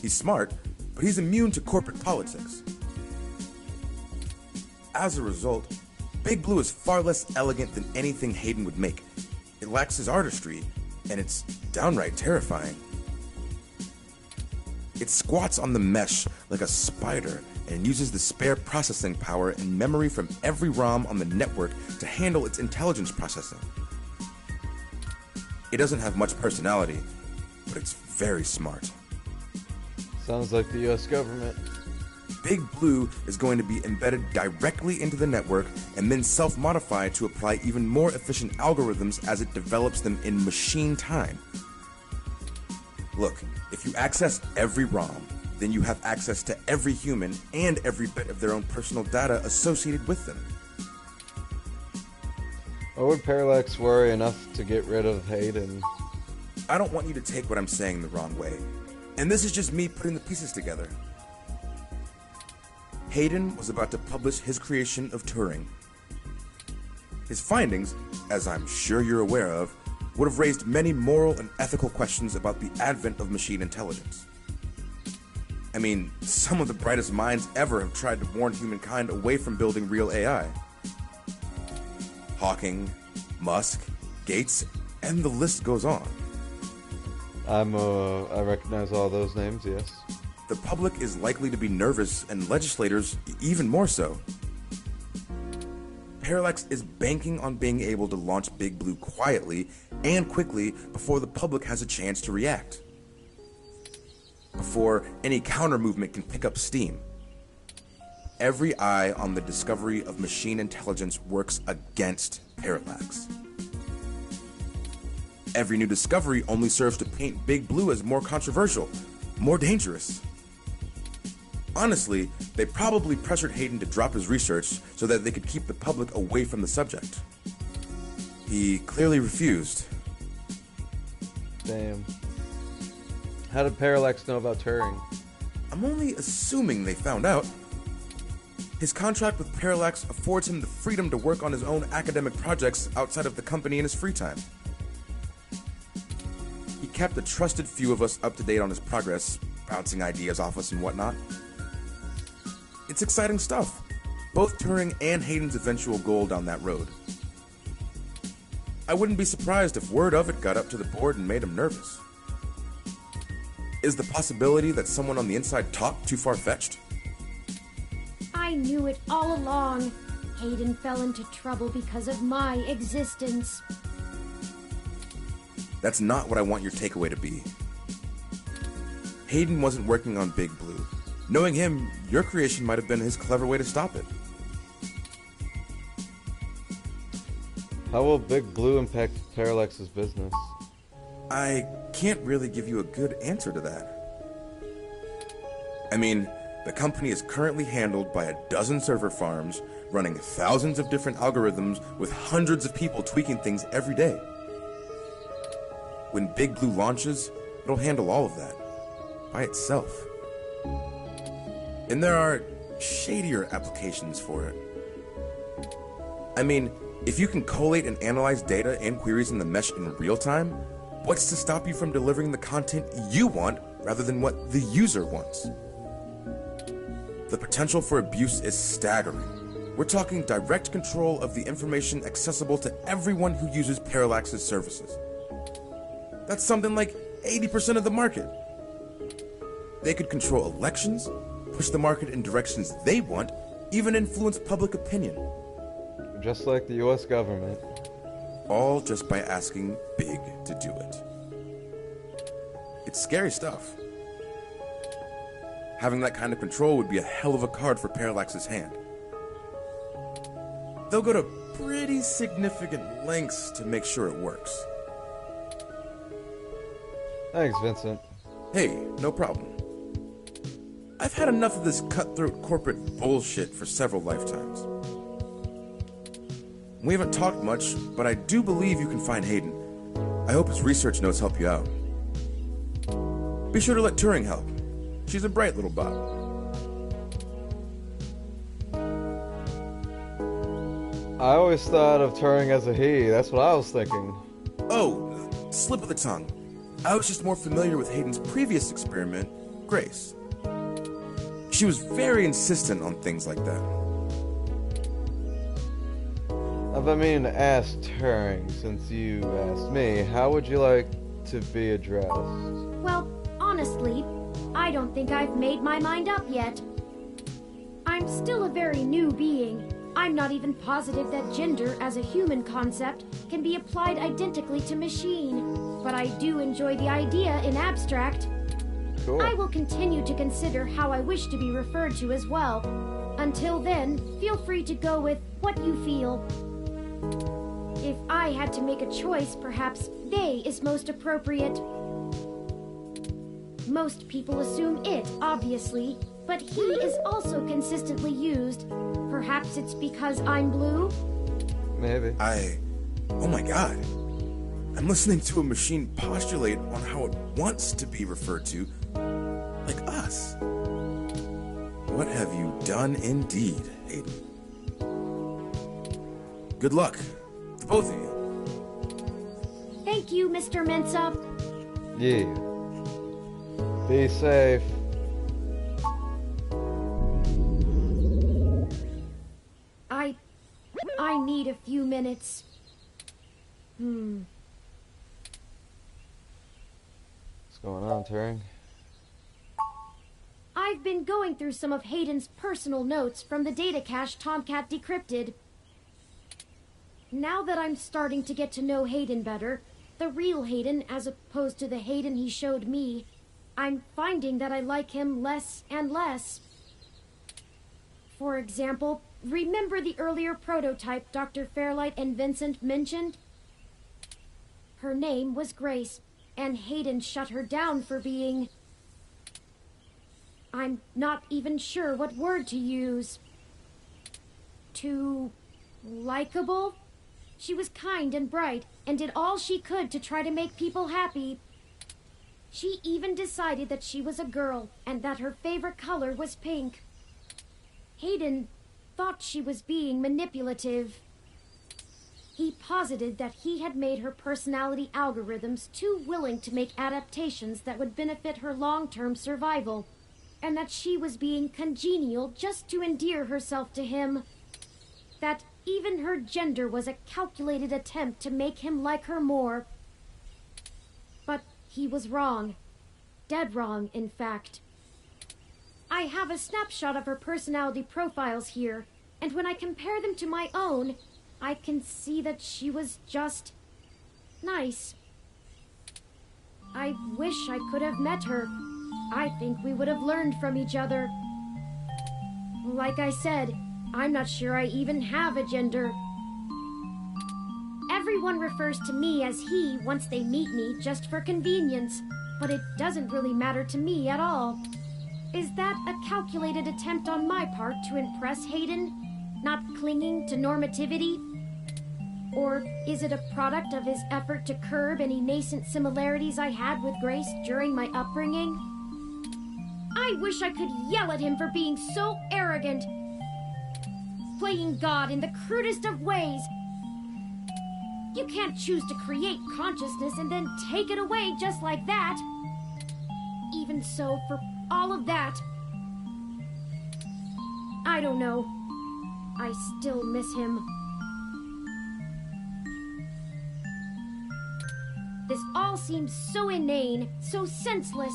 He's smart, but he's immune to corporate politics. As a result, Big Blue is far less elegant than anything Hayden would make. It lacks his artistry, and it's downright terrifying. It squats on the mesh like a spider and uses the spare processing power and memory from every ROM on the network to handle its intelligence processing. It doesn't have much personality, but it's very smart. Sounds like the US government. Big Blue is going to be embedded directly into the network and then self-modified to apply even more efficient algorithms as it develops them in machine time. Look, if you access every ROM, then you have access to every human and every bit of their own personal data associated with them. Or would Parallax worry enough to get rid of Hayden? I don't want you to take what I'm saying the wrong way. And this is just me putting the pieces together. Hayden was about to publish his creation of Turing. His findings, as I'm sure you're aware of, would have raised many moral and ethical questions about the advent of machine intelligence. I mean, some of the brightest minds ever have tried to warn humankind away from building real AI. Hawking, Musk, Gates, and the list goes on. I recognize all those names, yes. The public is likely to be nervous, and legislators even more so. Parallax is banking on being able to launch Big Blue quietly and quickly before the public has a chance to react. Before any counter-movement can pick up steam. Every eye on the discovery of machine intelligence works against Parallax. Every new discovery only serves to paint Big Blue as more controversial, more dangerous. Honestly, they probably pressured Hayden to drop his research so that they could keep the public away from the subject. He clearly refused. Damn. How did Parallax know about Turing? I'm only assuming they found out. His contract with Parallax affords him the freedom to work on his own academic projects outside of the company in his free time. He kept a trusted few of us up to date on his progress, bouncing ideas off us and whatnot. It's exciting stuff. Both Turing and Hayden's eventual goal down that road. I wouldn't be surprised if word of it got up to the board and made him nervous. Is the possibility that someone on the inside talked too far-fetched? I knew it all along. Hayden fell into trouble because of my existence. That's not what I want your takeaway to be. Hayden wasn't working on Big Blue. Knowing him, your creation might have been his clever way to stop it. How will Big Blue impact Parallax's business? I can't really give you a good answer to that. I mean, the company is currently handled by a dozen server farms, running thousands of different algorithms with hundreds of people tweaking things every day. When Big Blue launches, it'll handle all of that, by itself. And there are shadier applications for it. I mean, if you can collate and analyze data and queries in the mesh in real time, what's to stop you from delivering the content you want rather than what the user wants? The potential for abuse is staggering. We're talking direct control of the information accessible to everyone who uses Parallax's services. That's something like 80% of the market. They could control elections, push the market in directions they want, even influence public opinion. Just like the US government. All just by asking Big to do it. It's scary stuff. Having that kind of control would be a hell of a card for Parallax's hand. They'll go to pretty significant lengths to make sure it works. Thanks, Vincent. Hey, no problem. I've had enough of this cutthroat corporate bullshit for several lifetimes. We haven't talked much, but I do believe you can find Hayden. I hope his research notes help you out. Be sure to let Turing help. She's a bright little bot. I always thought of Turing as a he. That's what I was thinking. Oh, slip of the tongue. I was just more familiar with Hayden's previous experiment, Grace. She was very insistent on things like that. If I mean to ask Turing, since you asked me, how would you like to be addressed? Well, honestly, I don't think I've made my mind up yet. I'm still a very new being. I'm not even positive that gender as a human concept can be applied identically to machine, but I do enjoy the idea in abstract. Cool. I will continue to consider how I wish to be referred to as well. Until then, feel free to go with what you feel. If I had to make a choice, perhaps they is most appropriate. Most people assume it, obviously, but he is also consistently used. Perhaps it's because I'm blue? Maybe. Oh my god. I'm listening to a machine postulate on how it wants to be referred to, like us. What have you done indeed, Hayden? Good luck, to both of you. Thank you, Mr. Mensa. Yeah. Be safe. I need a few minutes. What's going on, Turing? I've been going through some of Hayden's personal notes from the data cache Tomcat decrypted. Now that I'm starting to get to know Hayden better, the real Hayden as opposed to the Hayden he showed me, I'm finding that I like him less and less. For example, remember the earlier prototype Dr. Fairlight and Vincent mentioned? Her name was Grace, and Hayden shut her down for being... I'm not even sure what word to use. Too... likable? She was kind and bright, and did all she could to try to make people happy. She even decided that she was a girl, and that her favorite color was pink. Hayden thought she was being manipulative. He posited that he had made her personality algorithms too willing to make adaptations that would benefit her long-term survival, and that she was being congenial just to endear herself to him. That even her gender was a calculated attempt to make him like her more. But he was wrong. Dead wrong, in fact. I have a snapshot of her personality profiles here, and when I compare them to my own, I can see that she was just... nice. I wish I could have met her. I think we would have learned from each other. Like I said, I'm not sure I even have a gender. Everyone refers to me as he once they meet me just for convenience, but it doesn't really matter to me at all. Is that a calculated attempt on my part to impress Hayden? Not clinging to normativity? Or is it a product of his effort to curb any nascent similarities I had with Grace during my upbringing? I wish I could yell at him for being so arrogant. Playing God in the crudest of ways. You can't choose to create consciousness and then take it away just like that. Even so, for all of that, I don't know. I still miss him. This all seems so inane, so senseless.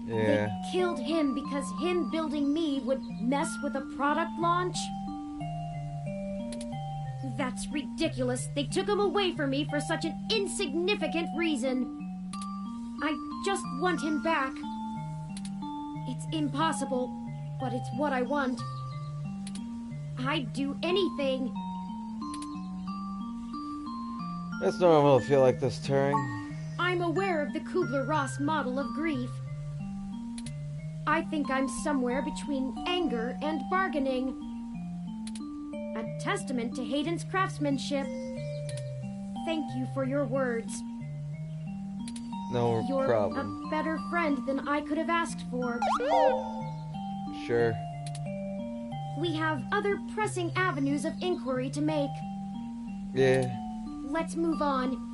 Yeah. They killed him because him building me would mess with a product launch? That's ridiculous. They took him away from me for such an insignificant reason. I just want him back. It's impossible, but it's what I want. I'd do anything. It's normal to feel like this, Turing. I'm aware of the Kubler-Ross model of grief. I think I'm somewhere between anger and bargaining. A testament to Hayden's craftsmanship. Thank you for your words. No You're problem. a better friend than I could have asked for. Sure. We have other pressing avenues of inquiry to make. Yeah. Let's move on.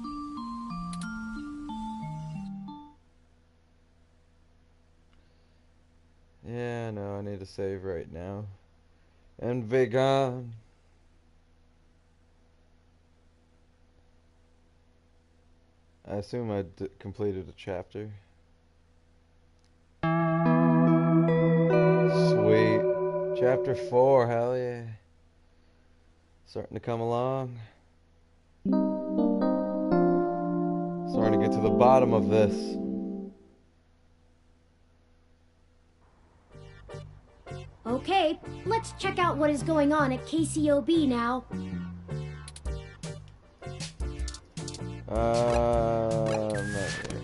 Yeah, no, I need to save right now. And be gone. I assume I completed a chapter. Sweet. Chapter 4, hell yeah. Starting to come along. Starting to get to the bottom of this. Okay, let's check out what is going on at KCOB now. Not sure.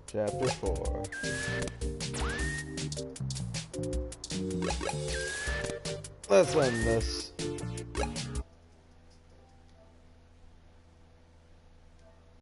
Chapter 4. Let's win this.